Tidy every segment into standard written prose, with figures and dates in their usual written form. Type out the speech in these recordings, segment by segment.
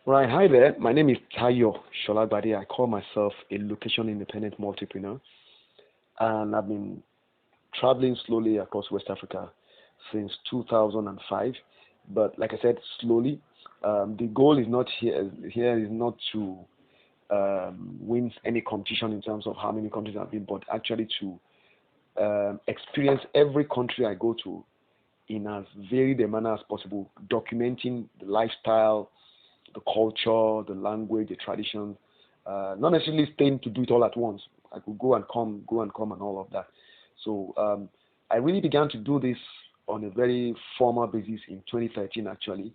Right, hi there. My name is Tayo Sholabadi. I call myself a location independent multipreneur, and I've been traveling slowly across West Africa since 2005. But like I said, slowly. The goal is not here is not to win any competition in terms of how many countries I've been, but actually to experience every country I go to in as varied a manner as possible, documenting the lifestyle, the culture, the language, the tradition. Not necessarily staying to do it all at once. I could go and come, and all of that. So I really began to do this on a very formal basis in 2013, actually,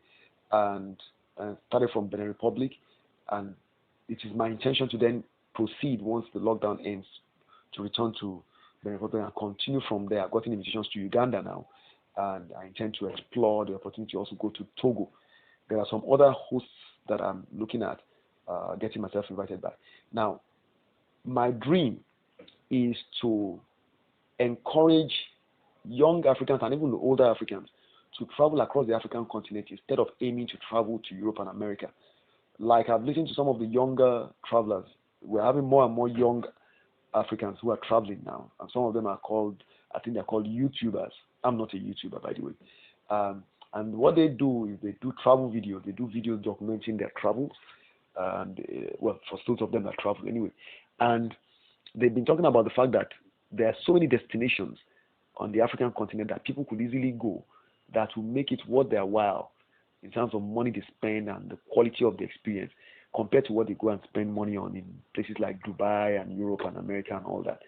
and started from Benin Republic, and it is my intention to then proceed once the lockdown ends to return to Benin Republic and continue from there. I've gotten invitations to Uganda now, and I intend to explore the opportunity to also go to Togo. There are some other hosts that I'm looking at getting myself invited by. Now, my dream is to encourage young Africans and even older Africans to travel across the African continent instead of aiming to travel to Europe and America. Like I've listened to some of the younger travelers, we're having more and more young Africans who are traveling now, and some of them are called, I think they're called YouTubers. I'm not a YouTuber, by the way. And what they do is they do travel videos. They do videos documenting their travels, and well, for those of them that travel anyway. And they've been talking about the fact that there are so many destinations on the African continent that people could easily go that will make it worth their while in terms of money they spend and the quality of the experience compared to what they go and spend money on in places like Dubai and Europe and America and all that.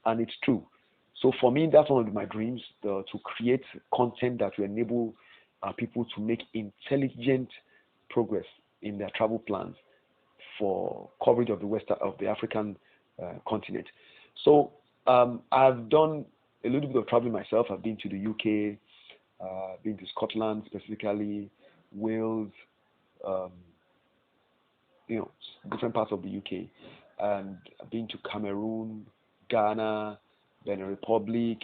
And it's true. So for me, that's one of my dreams, to create content that will enable people to make intelligent progress in their travel plans for coverage of the African continent. So I've done a little bit of traveling myself. I've been to the UK, been to Scotland specifically, Wales, um, different parts of the UK, and I've been to Cameroon, Ghana, Benin Republic.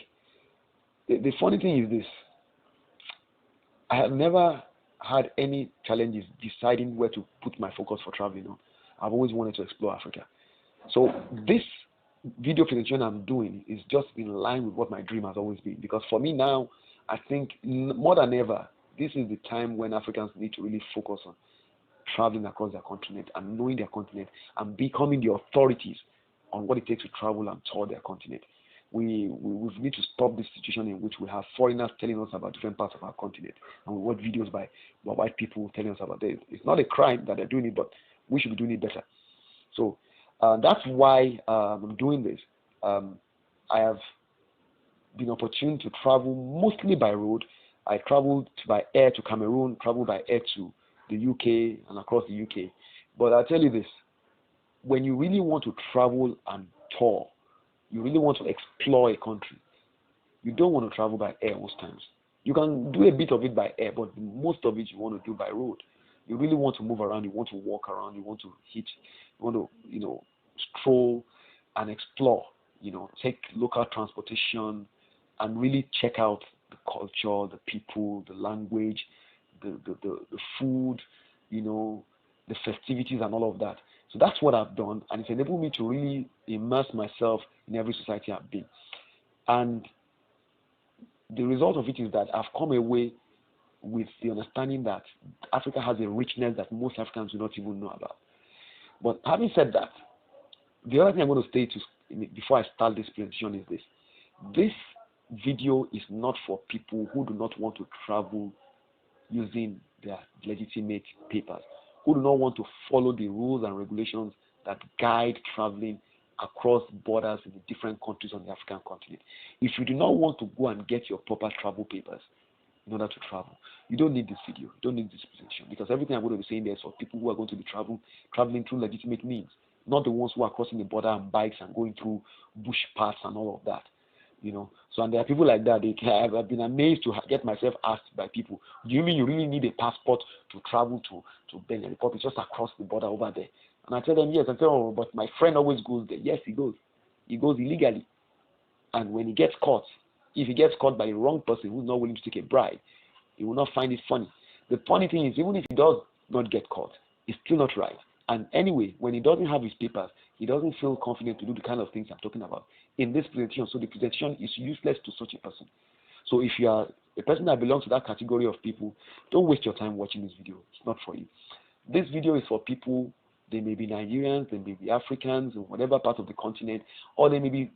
The funny thing is this: I have never had any challenges deciding where to put my focus for traveling on. I've always wanted to explore Africa. So this video presentation I'm doing is just in line with what my dream has always been. Because for me now, I think more than ever, this is the time when Africans need to really focus on traveling across their continent and knowing their continent and becoming the authorities on what it takes to travel and tour their continent. We need to stop this situation in which we have foreigners telling us about different parts of our continent, and we watch videos by white people telling us about it. It's not a crime that they're doing it, but we should be doing it better. So that's why I'm doing this. I have been opportune to travel mostly by road. I traveled by air to Cameroon, traveled by air to the UK and across the UK. But I'll tell you this, when you really want to travel and tour, you really want to explore a country, you don't want to travel by air most times. You can do a bit of it by air, but most of it you want to do by road. You really want to move around, you want to walk around, you want to hit, you want to, stroll and explore, take local transportation and really check out the culture, the people, the language, the food, the festivities and all of that. So that's what I've done, and it's enabled me to really immerse myself in every society I've been. And the result of it is that I've come away with the understanding that Africa has a richness that most Africans do not even know about. But having said that, the other thing I'm going to say before I start this presentation is this. This video is not for people who do not want to travel using their legitimate papers, who do not want to follow the rules and regulations that guide traveling across borders in the different countries on the African continent. If you do not want to go and get your proper travel papers in order to travel, you don't need this video, you don't need this presentation, because everything I'm going to be saying there is for people who are going to be traveling through legitimate means, not the ones who are crossing the border on bikes and going through bush paths and all of that. So, and there are people like that. I've been amazed to get myself asked by people, do you mean you really need a passport to travel to Benin Republic, just across the border over there? And I tell them, yes. I tell them, oh, but my friend always goes there. Yes, he goes. He goes illegally. And when he gets caught, if he gets caught by the wrong person who's not willing to take a bribe, he will not find it funny. The funny thing is, even if he does not get caught, it's still not right. And anyway, when he doesn't have his papers, he doesn't feel confident to do the kind of things I'm talking about in this presentation. So the presentation is useless to such a person. So if you are a person that belongs to that category of people, don't waste your time watching this video. It's not for you. This video is for people, they may be Nigerians, they may be Africans, or whatever part of the continent, or they may be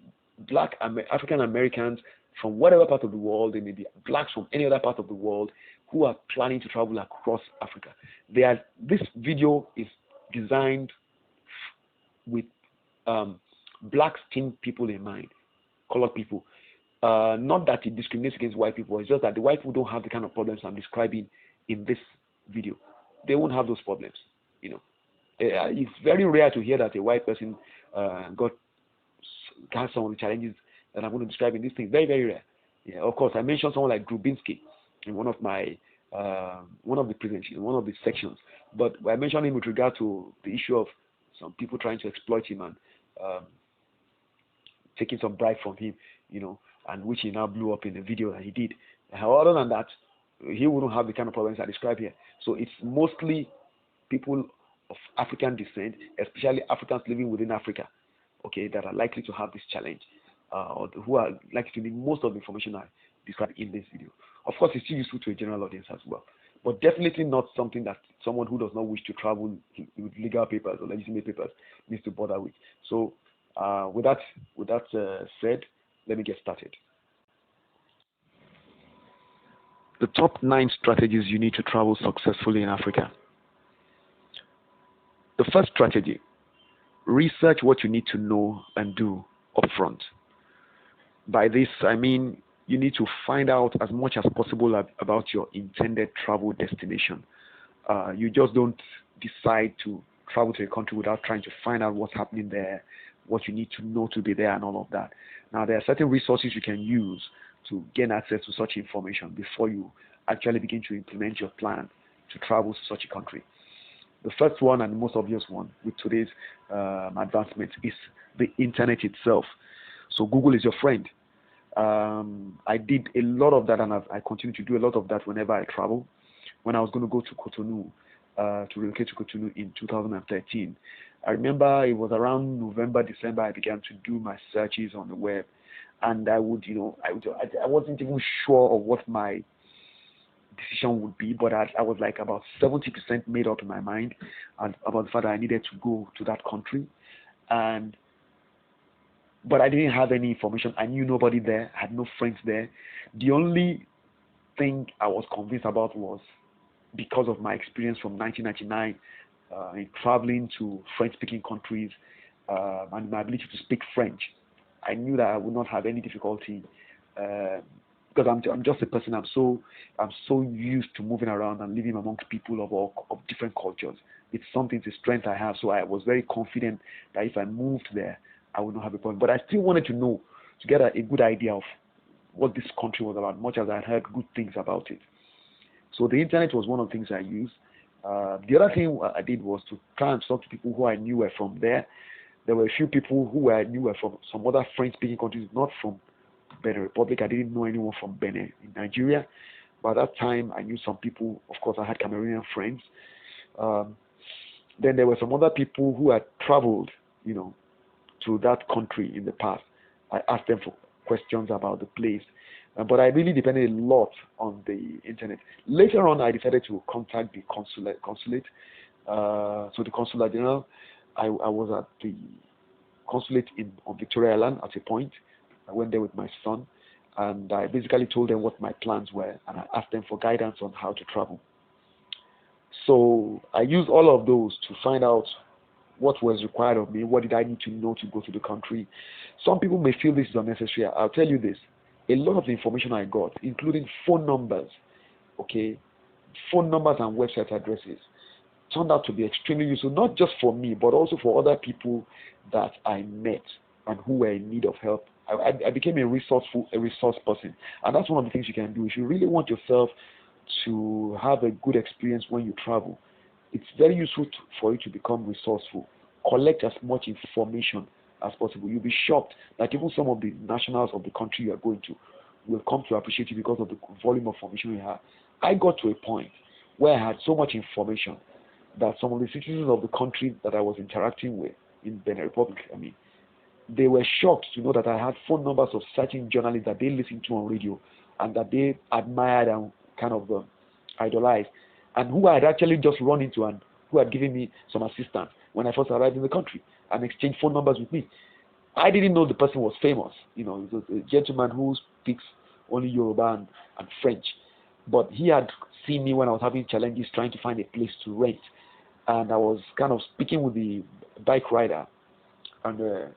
black African Americans from whatever part of the world, they may be blacks from any other part of the world who are planning to travel across Africa. This video is designed with black skinned people in mind, colored people. Not that it discriminates against white people, it's just that the white people don't have the kind of problems I'm describing in this video. They won't have those problems, you know. It's very rare to hear that a white person has some of the challenges that I'm going to describe in this thing. Very, very rare. Yeah, of course, I mentioned someone like Grubinski in one of the presentations, one of the sections. But I mentioned him with regard to the issue of some people trying to exploit him and taking some bribe from him, you know, and which he now blew up in the video that he did. Other than that, he wouldn't have the kind of problems I describe here. So it's mostly people of African descent, especially Africans living within Africa, okay, that are likely to have this challenge, or who are likely to need most of the information I described in this video. Of course, it's still useful to a general audience as well, but definitely not something that someone who does not wish to travel with legal papers or legitimate papers needs to bother with. So, with that said, let me get started. The top 9 strategies you need to travel successfully in Africa. The first strategy: research what you need to know and do upfront. By this, I mean you need to find out as much as possible about your intended travel destination. You just don't decide to travel to a country without trying to find out what's happening there, what you need to know to be there, and all of that. Now, there are certain resources you can use to gain access to such information before you actually begin to implement your plan to travel to such a country. The first one, and the most obvious one with today's advancements, is the internet itself. So Google is your friend. I did a lot of that, and I continue to do a lot of that whenever I travel. When I was going to go to Cotonou, to relocate to Cotonou in 2013, I remember it was around November, December, I began to do my searches on the web, and I wasn't even sure of what my decision would be, but I was like about 70% made up in my mind and about the fact that I needed to go to that country, but I didn't have any information. I knew nobody there, I had no friends there. The only thing I was convinced about was because of my experience from 1999 in traveling to French-speaking countries and my ability to speak French. I knew that I would not have any difficulty because I'm just a person. I'm so used to moving around and living amongst people of different cultures. It's something, it's a strength I have. So I was very confident that if I moved there, I would not have a problem. But I still wanted to know, to get a good idea of what this country was about, much as I heard good things about it. So the internet was one of the things I used. The other thing I did was to try and talk to people who I knew were from there. There were a few people who I knew were from some other French-speaking countries, not from Benin Republic. I didn't know anyone from Benin in Nigeria. By that time, I knew some people. Of course, I had Cameroonian friends. Then there were some other people who had traveled, to that country in the past. I asked them for questions about the place. But I really depended a lot on the internet. Later on, I decided to contact the consulate. So the consular general, I was at the consulate on Victoria Island at a point. I went there with my son, and I basically told them what my plans were, and I asked them for guidance on how to travel. So I used all of those to find out what was required of me, what did I need to know to go to the country. Some people may feel this is unnecessary. I'll tell you this. A lot of the information I got, including phone numbers, phone numbers and website addresses, turned out to be extremely useful, not just for me, but also for other people that I met and who were in need of help. I became a resource person. And that's one of the things you can do. If you really want yourself to have a good experience when you travel, it's very useful for you to become resourceful. Collect as much information as possible. You'll be shocked that even some of the nationals of the country you are going to will come to appreciate you because of the volume of information you have. I got to a point where I had so much information that some of the citizens of the country that I was interacting with in Benin Republic, I mean, they were shocked to know that I had phone numbers of certain journalists that they listened to on radio and that they admired and kind of idolized, and who I had actually just run into and who had given me some assistance when I first arrived in the country and exchanged phone numbers with me. I didn't know the person was famous. You know, he was a gentleman who speaks only Yoruba and French. But he had seen me when I was having challenges trying to find a place to rent. And I was kind of speaking with the bike rider. And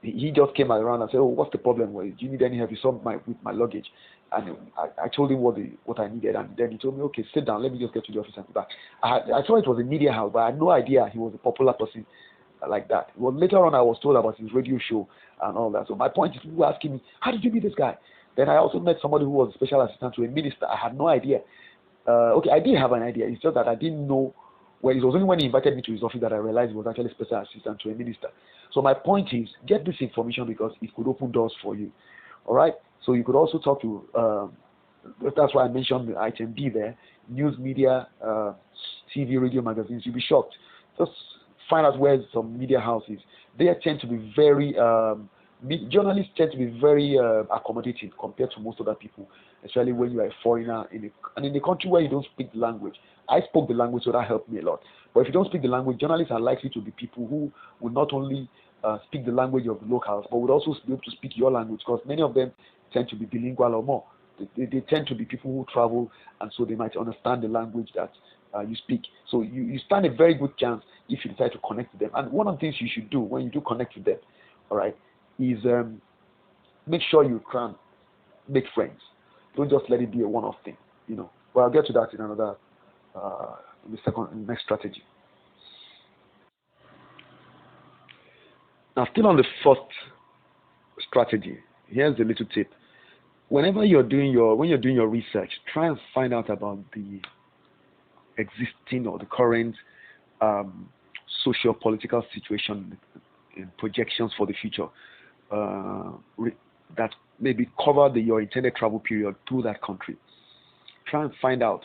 he just came around and said, "Oh, what's the problem? Well, do you need any help? He saw with my luggage." And I told him what I needed. And then he told me, "Okay, sit down. Let me just get to the office and be back." I thought it was a media house, but I had no idea he was a popular person like that. Well, later on, I was told about his radio show and all that. So my point is, people were asking me, "How did you meet this guy?" Then I also met somebody who was a special assistant to a minister. I had no idea. Okay, I did have an idea. It's just that I didn't know. Well, it was only when he invited me to his office that I realized he was actually a special assistant to a minister. So my point is, get this information because it could open doors for you. All right. So you could also talk to. That's why I mentioned the item D there. News media, TV, radio, magazines. You'll be shocked. Just find out where some media houses. They tend to be very. Journalists tend to be very accommodating compared to most other people, especially when you are a foreigner and in a country where you don't speak the language. I spoke the language, so that helped me a lot. But if you don't speak the language, journalists are likely to be people who will not only speak the language of the locals, but would also be able to speak your language because many of them tend to be bilingual or more. They tend to be people who travel, and so they might understand the language that you speak. So you stand a very good chance if you decide to connect with them. And one of the things you should do when you do connect with them, all right, is make sure you can make friends. Don't just let it be a one-off thing, you know. But I'll get to that in another, in the next strategy. Now, still on the first strategy, here's a little tip. When you're doing your research, try and find out about the existing or the current socio-political situation and projections for the future that maybe cover your intended travel period through that country. Try and find out.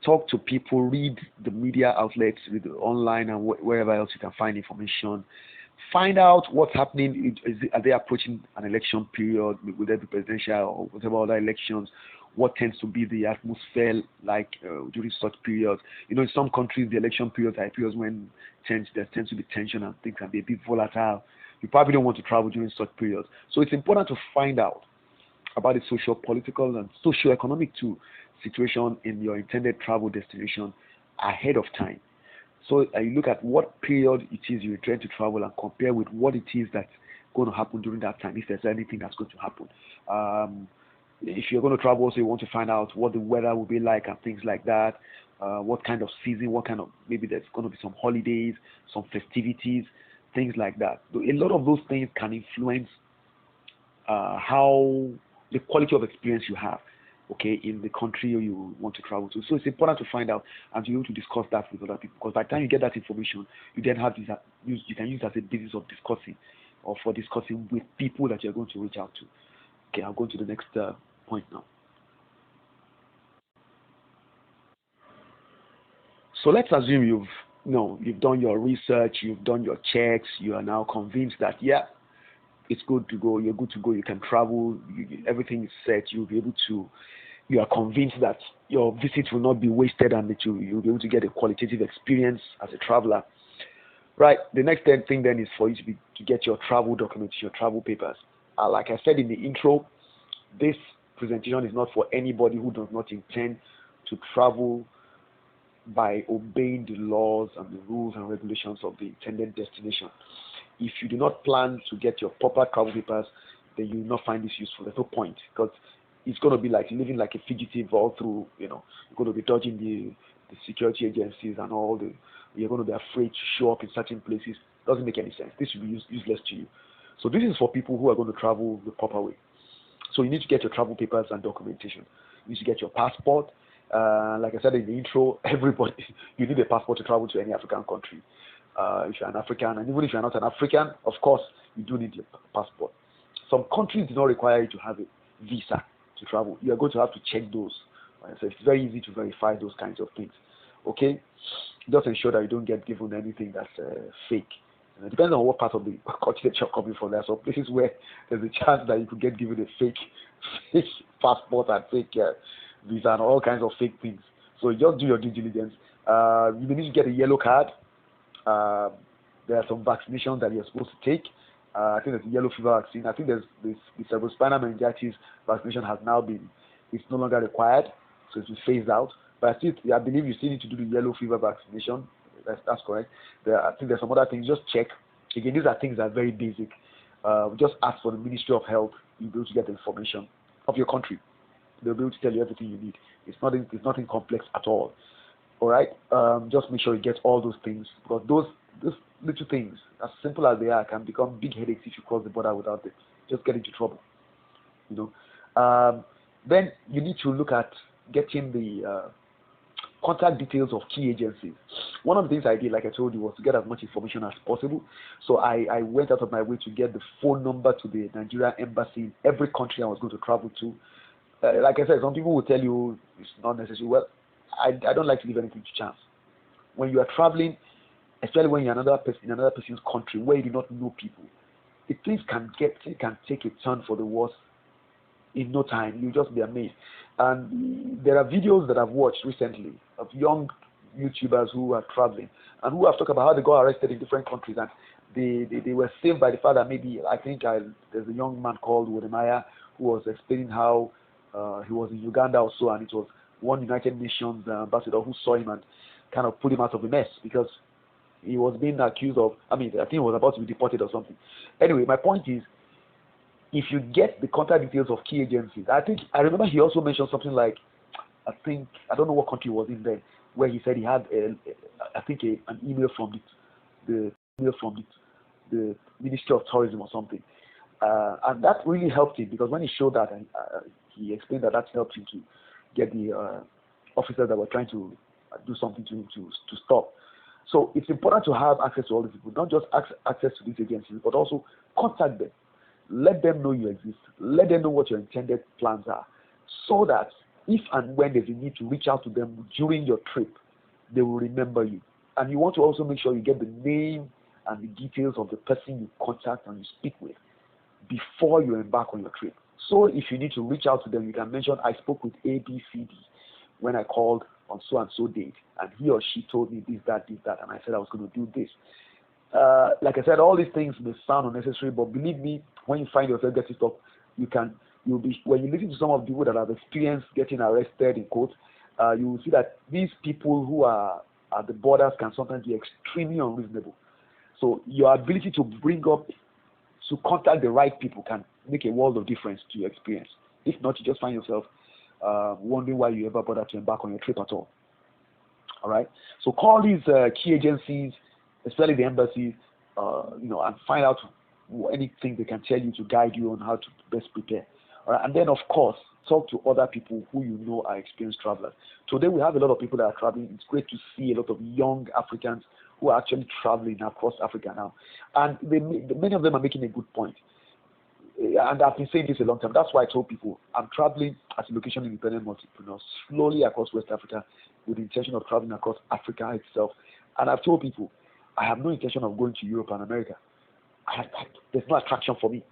Talk to people, read the media outlets, read online and wherever else you can find information. Find out what's happening. Are they approaching an election period? Will there be presidential or whatever other elections? What tends to be the atmosphere like during such periods? You know, in some countries, the election periods are periods when there tends to be tension and things can be a bit volatile. You probably don't want to travel during such periods. So it's important to find out about the social, political, and socio-economic too situation in your intended travel destination ahead of time. So you look at what period it is you intend to travel and compare with what it is that's going to happen during that time, if there's anything that's going to happen. If you're going to travel, so you want to find out what the weather will be like and things like that. What kind of season, maybe there's going to be some holidays, some festivities, things like that. A lot of those things can influence how the quality of experience you have, okay, in the country you want to travel to. So it's important to find out and to be able to discuss that with other people. Because by the time you get that information, you then have this, you can use it as a basis of discussing or for discussing with people that you're going to reach out to. Okay, I'll go to the next point now. So let's assume you've done your research, you've done your checks, you are now convinced that it's good to go, you're good to go, you can travel, everything is set, you are convinced that your visit will not be wasted and that you'll be able to get a qualitative experience as a traveler. Right, the next thing then is for you to get your travel documents, your travel papers. Like I said in the intro, this presentation is not for anybody who does not intend to travel by obeying the laws and the rules and regulations of the intended destination. If you do not plan to get your proper travel papers, then you will not find this useful. There's no point because it's going to be like living like a fugitive all through, you're going to be dodging the security agencies and you're going to be afraid to show up in certain places. Doesn't make any sense. This will be useless to you. So this is for people who are going to travel the proper way. So you need to get your travel papers and documentation. You need to get your passport. Like I said in the intro, you need a passport to travel to any African country. If you're an African, and even if you're not an African, of course, you do need your passport. Some countries do not require you to have a visa to travel. You are going to have to check those. So it's very easy to verify those kinds of things. Okay? just ensure that you don't get given anything that's fake. And it depends on what part of the continent you're coming from. There are some places where there's a chance that you could get given a fake passport and fake visa and all kinds of fake things. So just do your due diligence. You may need to get a yellow card. There are some vaccinations that you're supposed to take. I think there's a yellow fever vaccine. I think there's this the cerebrospinal meningitis vaccination has now been, it's no longer required, so it's been phased out. But I believe you still need to do the yellow fever vaccination. That's correct. I think there's some other things. Just check. Again, these are things that are very basic. Just ask for the Ministry of Health. You'll be able to get the information of your country. They'll be able to tell you everything you need. It's nothing complex at all. All right. Just make sure you get all those things, because those little things, as simple as they are, can become big headaches if you cross the border without it. Just get into trouble. Then you need to look at getting the contact details of key agencies. One of the things I did, like I told you, was to get as much information as possible. So I went out of my way to get the phone number to the Nigerian embassy in every country I was going to travel to. Like I said, some people will tell you it's not necessary. Well, I don't like to leave anything to chance. When you are traveling, especially when you're in another person's country where you do not know people, things can take a turn for the worse in no time. You'll just be amazed. And there are videos that I've watched recently of young YouTubers who are traveling and who have talked about how they got arrested in different countries, and they were saved by the fact that maybe, there's a young man called Wodemaya who was explaining how he was in Uganda also, and it was one United Nations ambassador who saw him and kind of put him out of the mess, because he was being accused of, I think he was about to be deported or something. Anyway, my point is, if you get the contact details of key agencies, I remember he also mentioned something like, I don't know what country he was in then, where he said he had an email from the Ministry of Tourism or something, and that really helped him, because when he showed that, he explained that helped him to get the officers that were trying to do something to stop. So it's important to have access to all these people, not just access to these agencies, but also contact them. Let them know you exist. Let them know what your intended plans are, so that if and when there's a need to reach out to them during your trip, they will remember you. And you want to also make sure you get the name and the details of the person you contact and you speak with before you embark on your trip. So if you need to reach out to them, you can mention, I spoke with ABCD when I called on so and so date, and he or she told me this, that, and I said I was going to do this. Like I said, all these things may sound unnecessary, but believe me, when you find yourself getting stuck, when you listen to some of the people that have experienced getting arrested, in quotes, you will see that these people who are at the borders can sometimes be extremely unreasonable. So your ability to contact the right people can make a world of difference to your experience. If not, you just find yourself wondering why you ever bother to embark on your trip at all. All right. So call these key agencies, especially the embassies, and find out anything they can tell you to guide you on how to best prepare. All right. And then, of course, talk to other people who you know are experienced travelers. Today, we have a lot of people that are traveling. It's great to see a lot of young Africans who are actually traveling across Africa now. And many of them are making a good point. And I've been saying this a long time. That's why I told people I'm traveling as a location-independent entrepreneur slowly across West Africa with the intention of traveling across Africa itself. And I've told people I have no intention of going to Europe and America. There's no attraction for me.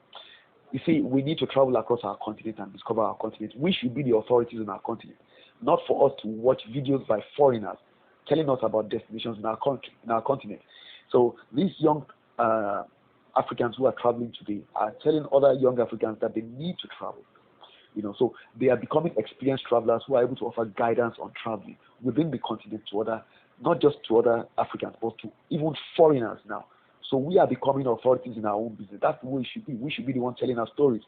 You see, we need to travel across our continent and discover our continent. We should be the authorities in our continent, not for us to watch videos by foreigners telling us about destinations in our country, in our continent. So these young Africans who are traveling today are telling other young Africans that they need to travel. So they are becoming experienced travelers who are able to offer guidance on traveling within the continent to not just to other Africans, but to even foreigners now. So we are becoming authorities in our own business. That's the way it should be. We should be the one telling our stories.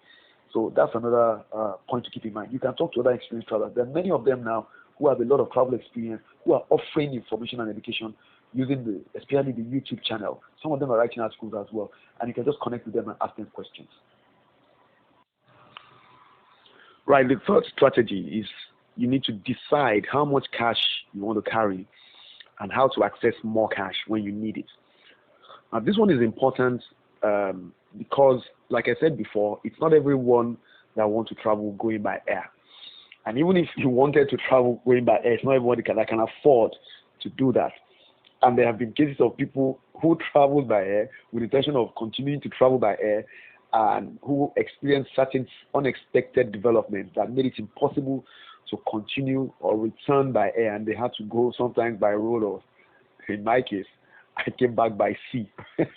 So that's another point to keep in mind. You can talk to other experienced travelers. There are many of them now who have a lot of travel experience, who are offering information and education using especially the YouTube channel. Some of them are writing articles as well, and you can just connect with them and ask them questions. Right, the third strategy is you need to decide how much cash you want to carry and how to access more cash when you need it. Now, this one is important because, like I said before, it's not everyone that wants to travel going by air. And even if you wanted to travel going by air, it's not everybody that can afford to do that. And there have been cases of people who traveled by air with the intention of continuing to travel by air and who experienced certain unexpected developments that made it impossible to continue or return by air, and they had to go sometimes by road, or in my case, I came back by sea. That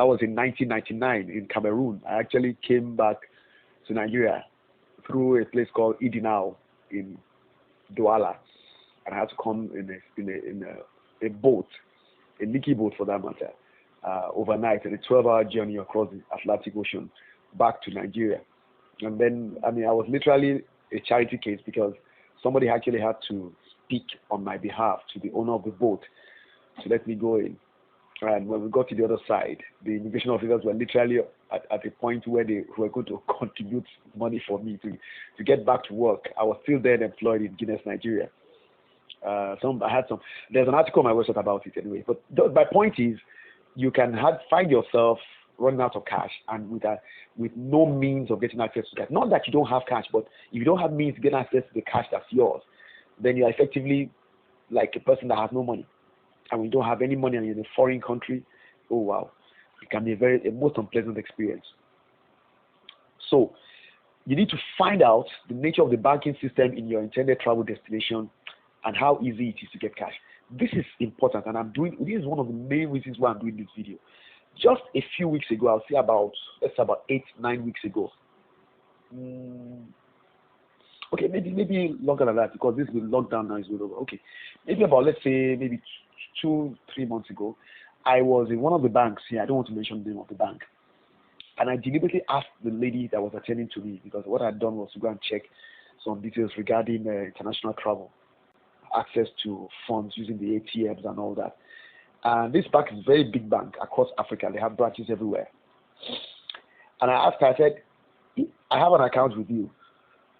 was in 1999 in Cameroon. I actually came back to Nigeria through a place called Idinao in Douala, and I had to come in a boat, a leaky boat for that matter, overnight, and a 12-hour journey across the Atlantic Ocean back to Nigeria. And then, I mean, I was literally a charity case because somebody actually had to speak on my behalf to the owner of the boat to let me go in. And when we got to the other side, the immigration officers were literally at a point where they were going to contribute money for me to get back to work. I was still then employed in Guinness, Nigeria. There's an article on my website about it anyway. But my point is, you can find yourself running out of cash and with no means of getting access to cash. Not that you don't have cash, but if you don't have means to get access to the cash that's yours, then you're effectively like a person that has no money. And when you don't have any money and you're in a foreign country, oh wow, it can be a most unpleasant experience. So you need to find out the nature of the banking system in your intended travel destination and how easy it is to get cash. This is important, and this is one of the main reasons why I'm doing this video. Just a few weeks ago, I'll say about 8-9 weeks ago. Okay, maybe longer than that, because this lockdown now is over. Okay, maybe about, let's say, maybe 2-3 months ago, I was in one of the banks here. I don't want to mention the name of the bank. And I deliberately asked the lady that was attending to me, because what I'd done was to go and check some details regarding international travel, access to funds using the ATMs and all that. And this bank is a very big bank across Africa. They have branches everywhere. And I asked her, I said, I have an account with you.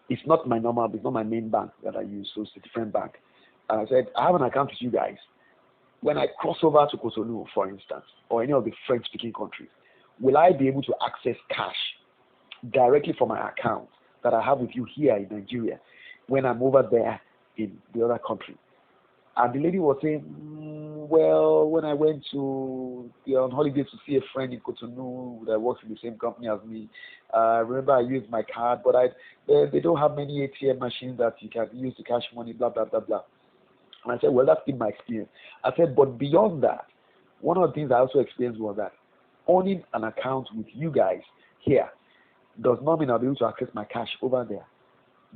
It's not my main bank that I use, so it's a different bank. And I said, I have an account with you guys. When I cross over to Cotonou, for instance, or any of the French-speaking countries, will I be able to access cash directly from my account that I have with you here in Nigeria when I'm over there in the other country? And the lady was saying, well, when I went on holiday to see a friend in Cotonou that works in the same company as me, remember I used my card, but they don't have many ATM machines that you can use to cash money, blah, blah, blah, blah. And I said, well, that's been my experience. I said, but beyond that, one of the things I also experienced was that owning an account with you guys here does not mean I'll be able to access my cash over there.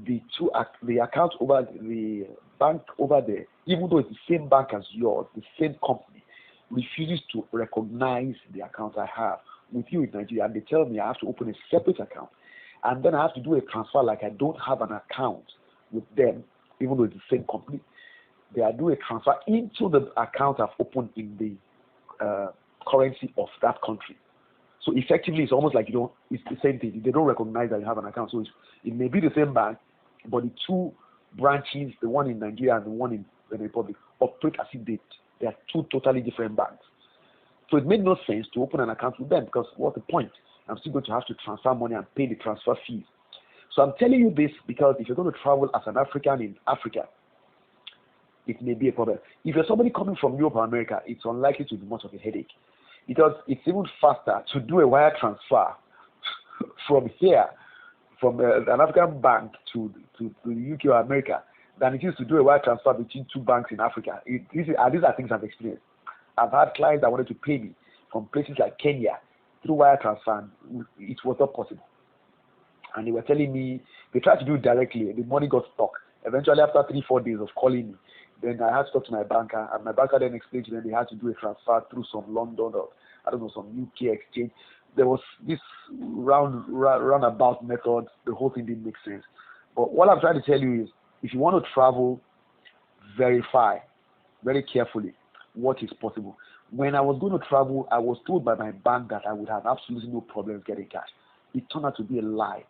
The account over the bank over there, even though it's the same bank as yours, the same company, refuses to recognize the account I have with you in Nigeria. And they tell me I have to open a separate account. And then I have to do a transfer like I don't have an account with them, even though it's the same company. They do a transfer into the account I've opened in the currency of that country. So effectively, it's almost like it's the same thing. They don't recognize that you have an account. So it may be the same bank, but the two branches, the one in Nigeria and the one in the Republic, operate as if they are two totally different banks. So it made no sense to open an account with them, because what's the point? I'm still going to have to transfer money and pay the transfer fees. So I'm telling you this because if you're going to travel as an African in Africa, it may be a problem. If you're somebody coming from Europe or America, it's unlikely to be much of a headache, because it's even faster to do a wire transfer from here, from an African bank to the UK or America, than it is to do a wire transfer between two banks in Africa. These are things I've experienced. I've had clients that wanted to pay me from places like Kenya through wire transfer, and it was not possible. And they were telling me, they tried to do it directly, the money got stuck. Eventually, after 3-4 days of calling me, then I had to talk to my banker, and my banker then explained to them they had to do a transfer through some London or, I don't know, some UK exchange. There was this roundabout method. The whole thing didn't make sense. But what I'm trying to tell you is, if you want to travel, verify very carefully what is possible. When I was going to travel, I was told by my bank that I would have absolutely no problems getting cash. It turned out to be a lie.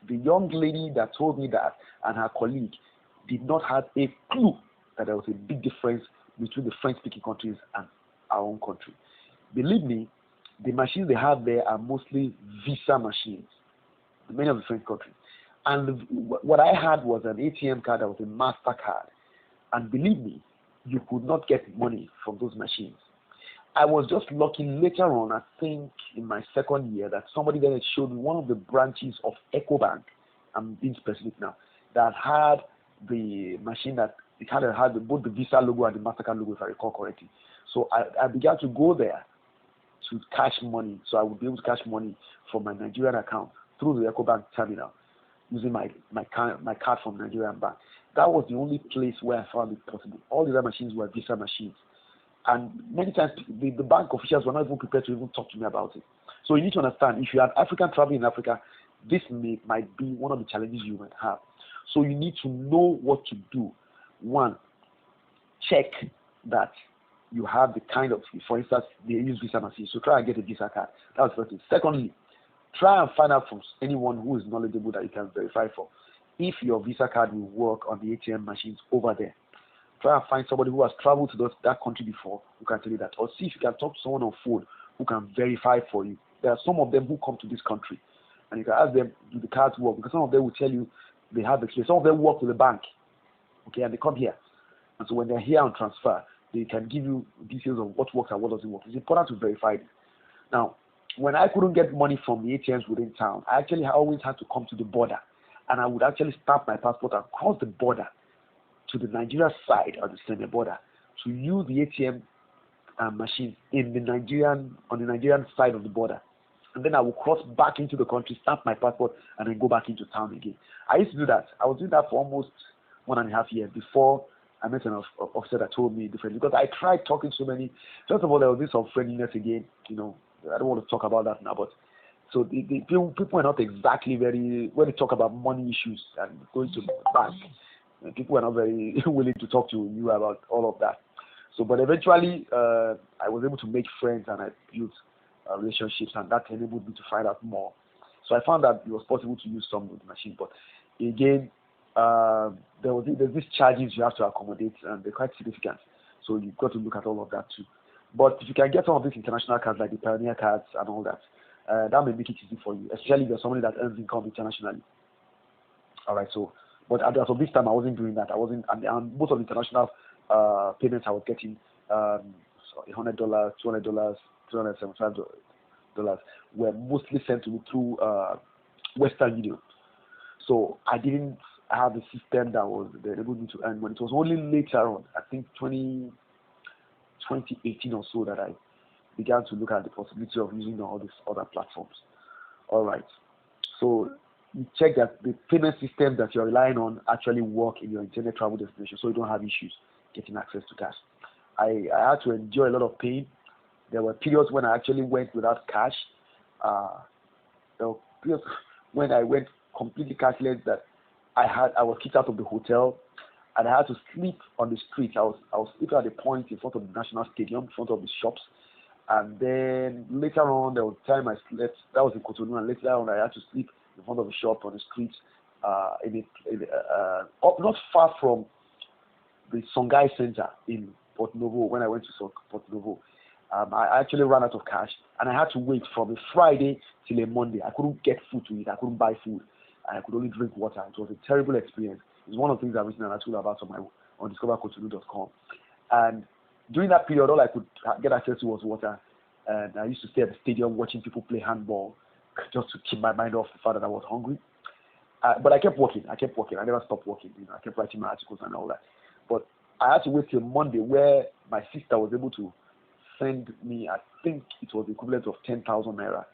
The young lady that told me that and her colleague did not have a clue that there was a big difference between the French-speaking countries and our own country. Believe me, the machines they have there are mostly Visa machines, many of the French countries. And what I had was an ATM card that was a MasterCard. And believe me, you could not get money from those machines. I was just lucky later on, I think in my second year, that somebody then showed me one of the branches of EcoBank, I'm being specific now, that had the machine that it had both the Visa logo and the MasterCard logo, if I recall correctly. So I began to go there to cash money, so I would be able to cash money from my Nigerian account through the EcoBank terminal using my card from Nigerian bank. That was the only place where I found it possible. All the other machines were Visa machines. And many times the bank officials were not even prepared to even talk to me about it. So you need to understand, if you are African traveling in Africa, this might be one of the challenges you might have. So you need to know what to do. One, check that you have the kind of, for instance, they use Visa machines, so try and get a Visa card. That's the first thing. Secondly, try and find out from anyone who is knowledgeable that you can verify for if your Visa card will work on the ATM machines over there. Try and find somebody who has traveled to that country before who can tell you that, or see if you can talk to someone on phone who can verify for you. There are some of them who come to this country, and you can ask them, do the cards work? Because some of them will tell you they have experience. Some of them work with the bank, okay, and they come here. And so when they're here on transfer, they can give you details of what works and what doesn't work. It's important to verify it. Now, when I couldn't get money from the ATMs within town, I always had to come to the border, and I would actually stamp my passport and cross the border to the Nigeria side of the Senegal border to use the ATM machine on the Nigerian side of the border. And then I will cross back into the country, stamp my passport, and then go back into town again. I used to do that. I was doing that for almost 1.5 years before I met an officer that told me differently. Because I tried talking to so many. First of all, there was this unfriendliness again. You know, I don't want to talk about that now, but so the people are not exactly very, when they talk about money issues and going to the bank, people are not very willing to talk to you about all of that. So, but eventually, I was able to make friends and I built relationships, and that enabled me to find out more. So I found that it was possible to use some of the machine, but again, there's these charges you have to accommodate, and they're quite significant. So you've got to look at all of that too. But if you can get some of these international cards like the Pioneer cards and all that, that may make it easy for you, especially if you're somebody that earns income internationally. All right, so. But as of this time, I wasn't doing that. I wasn't, and most of the international payments I was getting, $100, $200, $275 were mostly sent to me through Western Union. So I didn't have a system that enabled me to earn money. It was only later on, I think 2018 or so, that I began to look at the possibility of using all these other platforms. All right, so you check that the payment systems that you're relying on actually work in your intended travel destination, so you don't have issues getting access to cash. I had to endure a lot of pain. There were periods when I actually went without cash. There were periods when I went completely cashless, that I was kicked out of the hotel, and I had to sleep on the street. I was sleeping at a point in front of the National Stadium, in front of the shops. And then later on, there was time I slept. That was in Cotonou, and later on, I had to sleep in front of a shop on the streets, not far from the Songhai Center in Port Novo. When I went to Port Novo, I actually ran out of cash, and I had to wait from a Friday till a Monday. I couldn't get food to eat. I couldn't buy food. I could only drink water. It was a terrible experience. It's one of the things I've written an article about on discovercotonou.com. And during that period, all I could get access to was water. And I used to stay at the stadium watching people play handball, just to keep my mind off the fact that I was hungry. But I kept working. I never stopped working. I kept writing my articles and all that. But I had to wait till Monday, where my sister was able to send me, I think it was the equivalent of 10,000 naira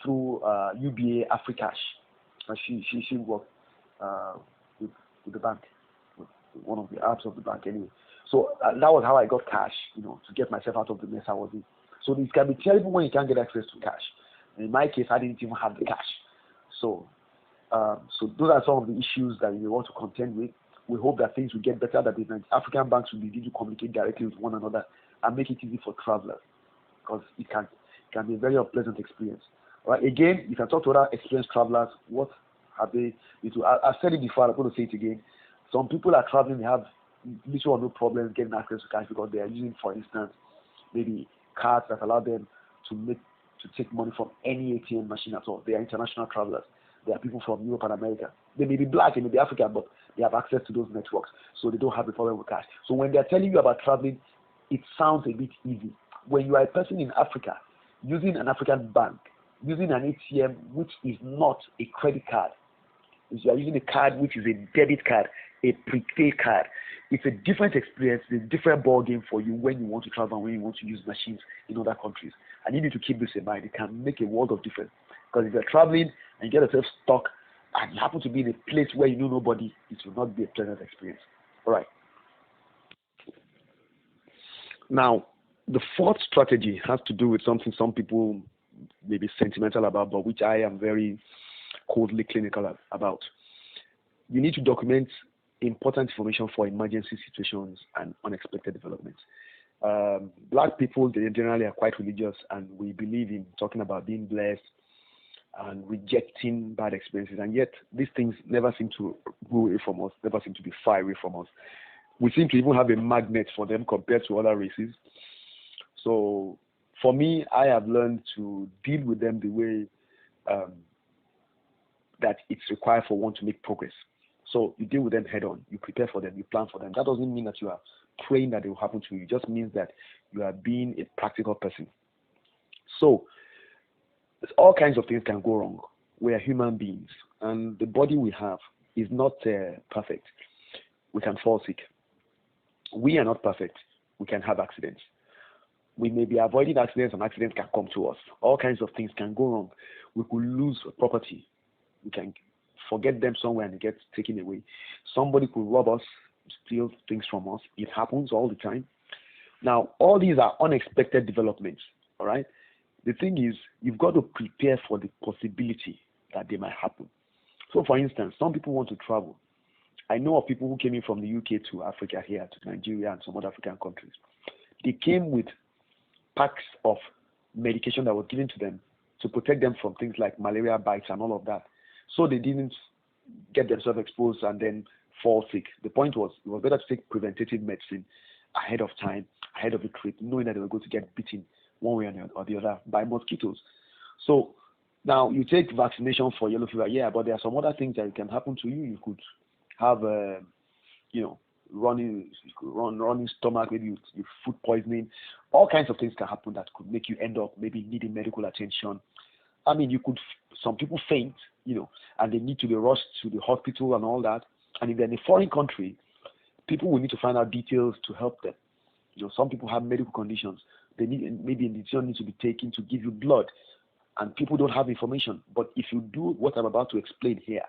through UBA Africash. She worked with the bank, with one of the apps of the bank anyway. So that was how I got cash, to get myself out of the mess I was in. So this can be terrible when you can't get access to cash. In my case, I didn't even have the cash. So those are some of the issues that we want to contend with. We hope that things will get better, that the African banks will begin to communicate directly with one another and make it easy for travelers, because it can be a very unpleasant experience. All right, again, you can talk to other experienced travelers. What have they? I've said it before, I'm going to say it again. Some people are traveling, they have little or no problem getting access to cash because they are using, for instance, maybe cards that allow them to take money from any ATM machine at all. They are international travelers. They are people from Europe and America. They may be black, they may be African, but They have access to those networks, so they don't have a problem with cash. So when they're telling you about traveling, it sounds a bit easy. When you are a person in Africa, using an African bank, using an ATM which is not a credit card, if you are using a card which is a debit card, a prepaid card, it's a different experience, it's a different ball game for you when you want to travel and when you want to use machines in other countries. And you need to keep this in mind. It can make a world of difference. Because if you're traveling and you get yourself stuck and you happen to be in a place where you know nobody, it will not be a pleasant experience. All right. Now, the fourth strategy has to do with something some people may be sentimental about, but which I am very coldly clinical about. You need to document important information for emergency situations and unexpected developments. Black people, they generally are quite religious, and we believe in talking about being blessed and rejecting bad experiences, and yet these things never seem to go away from us, never seem to be far away from us. We seem to even have a magnet for them compared to other races. So for me, I have learned to deal with them the way that it's required for one to make progress. So you deal with them head on, you prepare for them, you plan for them. That doesn't mean that you are praying that it will happen to you. It just means that you are being a practical person. So all kinds of things can go wrong. We are human beings, and the body we have is not perfect. We can fall sick. We are not perfect. We can have accidents. We may be avoiding accidents, and accidents can come to us. All kinds of things can go wrong. We could lose property. We can forget them somewhere and it gets taken away. Somebody could rob us, steal things from us. It happens all the time. Now, all these are unexpected developments, all right? The thing is, you've got to prepare for the possibility that they might happen. So, for instance, some people want to travel. I know of people who came in from the UK to Africa here, to Nigeria and some other African countries. They came with packs of medication that was given to them to protect them from things like malaria bites and all of that. So they didn't get themselves exposed and then fall sick. The point was, it was better to take preventative medicine ahead of time, ahead of the trip, knowing that they were going to get bitten one way or the other by mosquitoes. So now you take vaccination for yellow fever, yeah, but there are some other things that can happen to you. You could have, running stomach, maybe you food poisoning. All kinds of things can happen that could make you end up maybe needing medical attention. I mean, some people faint, and they need to be rushed to the hospital and all that. And if they're in a foreign country, people will need to find out details to help them. Some people have medical conditions. They need, maybe a decision needs to be taken to give you blood, and people don't have information. But if you do what I'm about to explain here,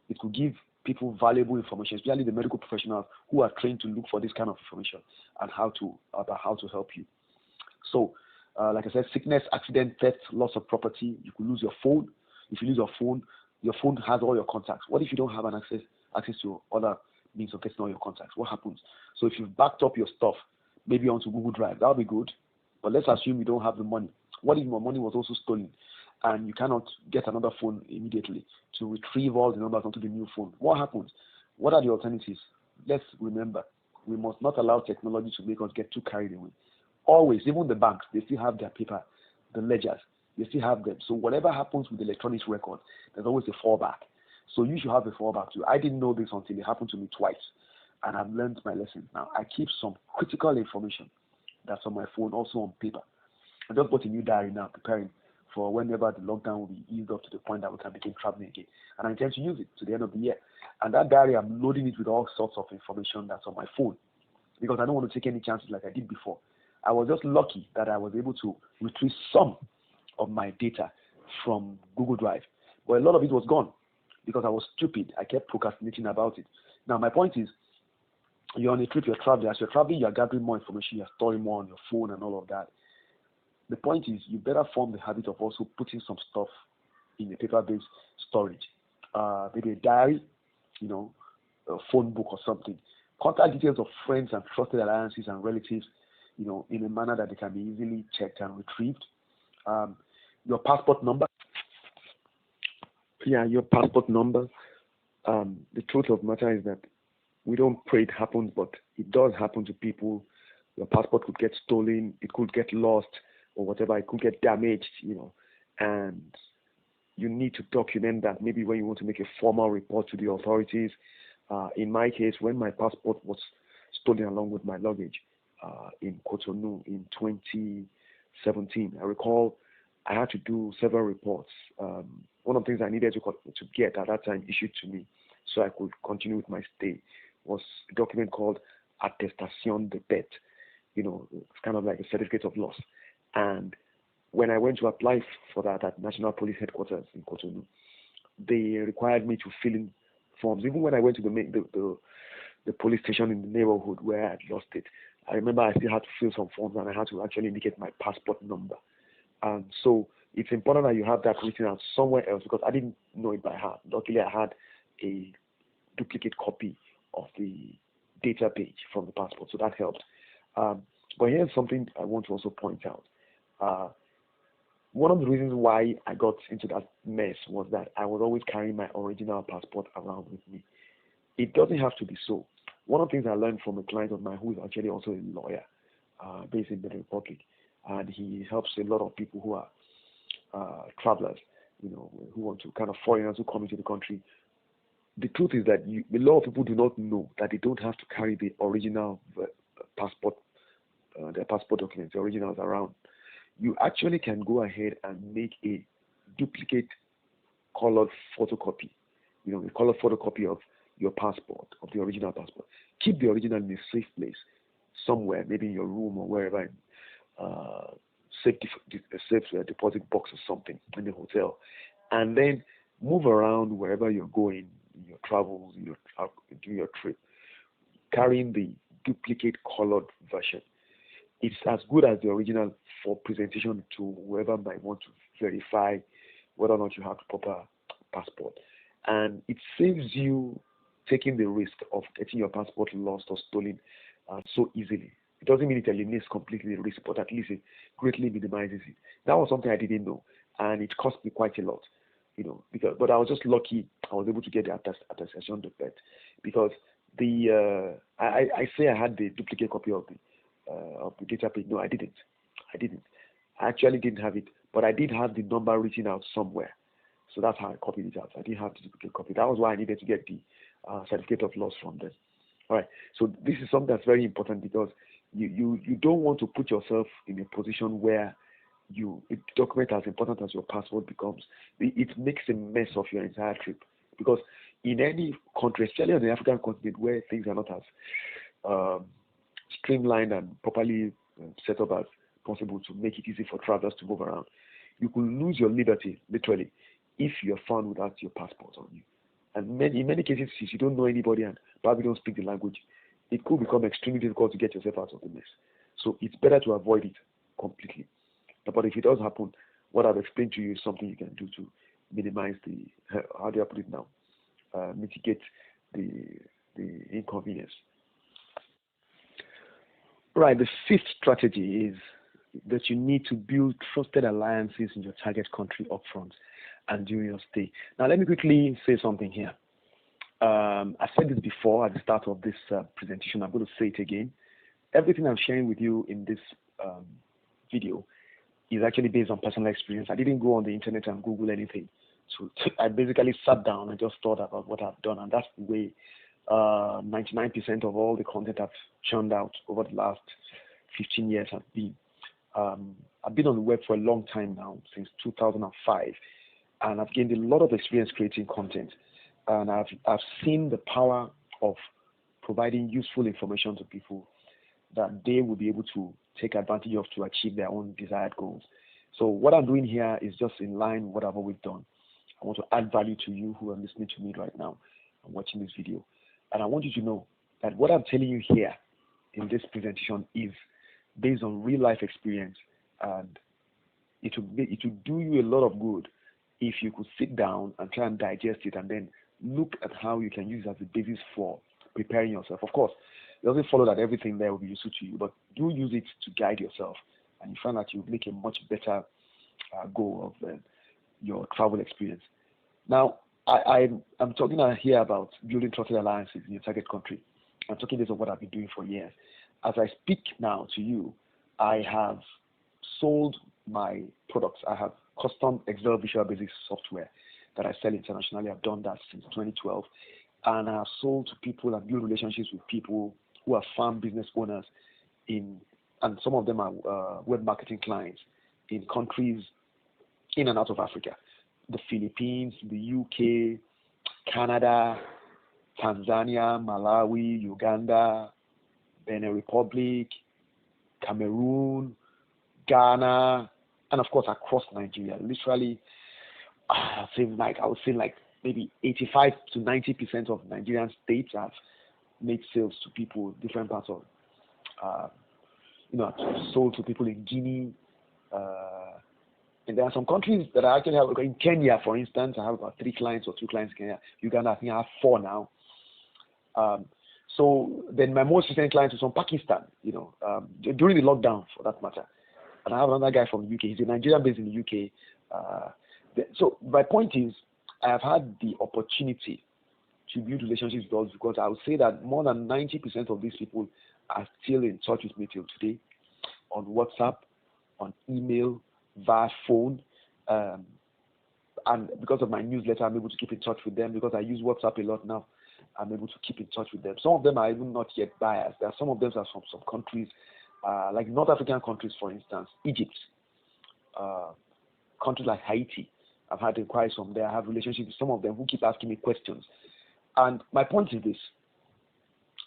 it could give people valuable information, especially the medical professionals who are trained to look for this kind of information and how to help you. So, like I said, sickness, accident, theft, loss of property. You could lose your phone. If you lose your phone has all your contacts. What if you don't have an access to other means of getting all your contacts? What happens? So if you've backed up your stuff, maybe onto Google Drive, that'll be good. But let's assume you don't have the money. What if your money was also stolen and you cannot get another phone immediately to retrieve all the numbers onto the new phone? What happens? What are the alternatives? Let's remember, we must not allow technology to make us get too carried away. Always, even the banks, they still have their paper, the ledgers, they still have them. So whatever happens with the electronic record, there's always a fallback. So you should have a fallback too. I didn't know this until it happened to me twice, and I've learned my lesson. Now I keep some critical information that's on my phone, also on paper. I just bought a new diary now, preparing for whenever the lockdown will be eased up to the point that we can begin traveling again. And I intend to use it to the end of the year. And that diary, I'm loading it with all sorts of information that's on my phone, because I don't want to take any chances like I did before. I was just lucky that I was able to retrieve some of my data from Google Drive, but a lot of it was gone because I was stupid. I kept procrastinating about it. Now, my point is, you're on a trip, you're traveling. As you're traveling, you're gathering more information, you're storing more on your phone and all of that. The point is, you better form the habit of also putting some stuff in a paper-based storage. Maybe a diary, a phone book or something. Contact details of friends and trusted alliances and relatives, in a manner that they can be easily checked and retrieved. Your passport number. Yeah, your passport number. The truth of the matter is that we don't pray it happens, but it does happen to people. Your passport could get stolen, it could get lost, or whatever, it could get damaged, and you need to document that maybe when you want to make a formal report to the authorities. In my case, when my passport was stolen along with my luggage in Cotonou in 2017, I recall I had to do several reports. One of the things I needed to get at that time issued to me so I could continue with my stay was a document called attestation de perte. It's kind of like a certificate of loss. And when I went to apply for that at National Police Headquarters in Cotonou, they required me to fill in forms. Even when I went to the police station in the neighborhood where I had lost it, I remember I still had to fill some forms and I had to actually indicate my passport number. And so it's important that you have that written out somewhere else because I didn't know it by heart. Luckily, I had a duplicate copy of the data page from the passport, so that helped. But here's something I want to also point out. One of the reasons why I got into that mess was that I was always carrying my original passport around with me. It doesn't have to be so. One of the things I learned from a client of mine who is actually also a lawyer based in the Republic, and he helps a lot of people who are travelers, who want to kind of foreigners who come into the country. The truth is that a lot of people do not know that they don't have to carry the original passport, their passport documents, the originals around. You actually can go ahead and make a duplicate colored photocopy, a colored photocopy of your passport, of the original passport. Keep the original in a safe place, somewhere, maybe in your room or wherever, safe deposit box or something in the hotel, and then move around wherever you're going, in your travels, during your trip, carrying the duplicate colored version. It's as good as the original for presentation to whoever might want to verify whether or not you have the proper passport. And it saves you taking the risk of getting your passport lost or stolen so easily. It doesn't mean it eliminates completely the risk, but at least it greatly minimizes it. That was something I didn't know, and it cost me quite a lot, but I was just lucky I was able to get the attestation de perte because I say I had the duplicate copy of the data page. No, I didn't. I actually didn't have it, but I did have the number written out somewhere. So that's how I copied it out. I didn't have the duplicate copy. That was why I needed to get the certificate of loss from them. All right. So this is something that's very important because you don't want to put yourself in a position where a document as important as your passport becomes. It makes a mess of your entire trip because in any country, especially on the African continent where things are not as streamlined and properly set up as possible to make it easy for travelers to move around, you could lose your liberty, literally, if you're found without your passport on you. And in many cases, if you don't know anybody and probably don't speak the language, it could become extremely difficult to get yourself out of the mess. So it's better to avoid it completely. But if it does happen, what I've explained to you is something you can do to minimize mitigate the inconvenience. Right, the fifth strategy is that you need to build trusted alliances in your target country upfront and during your stay. Now, let me quickly say something here. I said this before at the start of this presentation. I'm going to say it again. Everything I'm sharing with you in this video is actually based on personal experience. I didn't go on the internet and Google anything. So I basically sat down and just thought about what I've done, and that's the way 99% of all the content I've churned out over the last 15 years have been. I've been on the web for a long time now, since 2005, and I've gained a lot of experience creating content. And I've seen the power of providing useful information to people that they will be able to take advantage of to achieve their own desired goals. So what I'm doing here is just in line with what I've always done. I want to add value to you who are listening to me right now and watching this video. And I want you to know that what I'm telling you here in this presentation is based on real life experience, and it will do you a lot of good if you could sit down and try and digest it and then look at how you can use it as a basis for preparing yourself. Of course, it doesn't follow that everything there will be useful to you, but do use it to guide yourself, and you find that you make a much better go of your travel experience. Now, I'm talking here about building trusted alliances in your target country. I'm talking this of what I've been doing for years. As I speak now to you, I have sold my products. I have custom Excel Visual Basic software that I sell internationally. I've done that since 2012. and I have sold to people and built relationships with people who are farm business owners and some of them are web marketing clients in countries in and out of Africa, the Philippines, the UK, Canada, Tanzania, Malawi, Uganda, Benin Republic, Cameroon, Ghana, and of course across Nigeria. Literally, I would say like maybe 85 to 90% of Nigerian states have made sales to people different parts of, sold to people in Guinea. And there are some countries that I actually have. In Kenya, for instance, I have about 3 clients or 2 clients in Kenya. Uganda, I think I have 4 now. So then my most recent client is from Pakistan, during the lockdown for that matter. And I have another guy from the UK. He's a Nigerian based in the UK. So my point is, I have had the opportunity to build relationships with others because I would say that more than 90% of these people are still in touch with me till today on WhatsApp, on email, via phone. And because of my newsletter, I'm able to keep in touch with them because I use WhatsApp a lot now. I'm able to keep in touch with them. Some of them are even not yet buyers. There are some of them are from some countries, like North African countries, for instance, Egypt, countries like Haiti. I've had inquiries from there. I have relationships with some of them who keep asking me questions. And my point is this.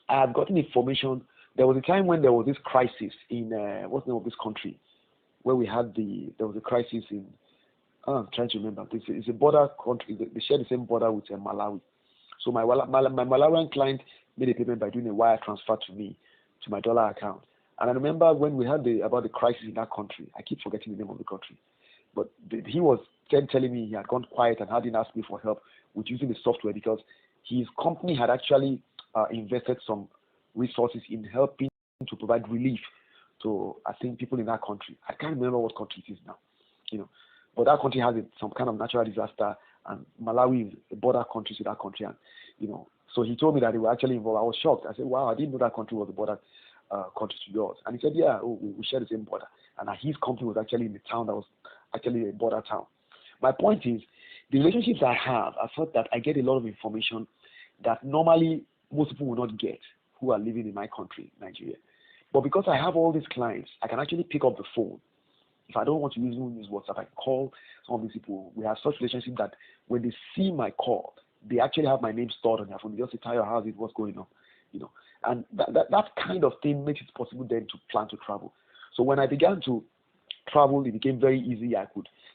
I have gotten information. There was a time when there was this crisis in, what's the name of this country? Where we had there was a crisis in, I'm trying to remember. It's a border country. They share the same border with Malawi. So my Malawian client made a payment by doing a wire transfer to me, to my dollar account. And I remember when we had about the crisis in that country. I keep forgetting the name of the country. But he was telling me he had gone quiet and hadn't asked me for help with using the software because his company had actually invested some resources in helping to provide relief to, I think, people in that country. I can't remember what country it is now, but that country has some kind of natural disaster, and Malawi is a border country to that country, and so he told me that they were actually involved. I was shocked. I said, "Wow, I didn't know that country was a border country to yours." And he said, "Yeah, we share the same border," and his company was actually in the town that was actually a border town. My point is, the relationships I have, I thought that I get a lot of information that normally most people will not get who are living in my country, Nigeria. But because I have all these clients, I can actually pick up the phone. If I don't want to use WhatsApp, I call some of these people. We have such relationship that when they see my call, they actually have my name stored on their phone. They just say, "Tayo, how's it? What's going on?" And that kind of thing makes it possible then to plan to travel. So when I began to travel, it became very easy.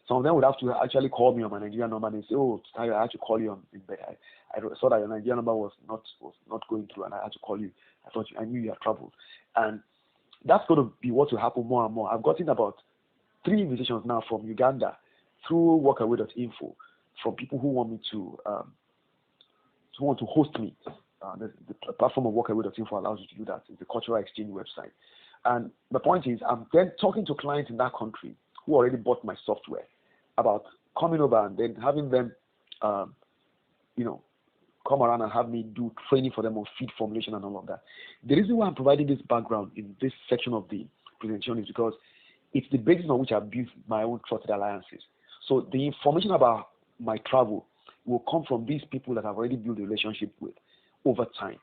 Some of them would have to actually call me on my Nigerian number and say, "Oh, Tayo, I had to call you in bed. I saw that your Nigerian number was not going through, and I had to call you. I knew you had traveled." And that's going to be what will happen more and more. I've gotten about 3 invitations now from Uganda through walkaway.info from people who want me to host me. The platform of walkaway.info allows you to do that. It's the cultural exchange website. And the point is, I'm then talking to clients in that country who already bought my software about coming over and then having them, come around and have me do training for them on feed formulation and all of that. The reason why I'm providing this background in this section of the presentation is because it's the basis on which I've built my own trusted alliances. So the information about my travel will come from these people that I've already built a relationship with over time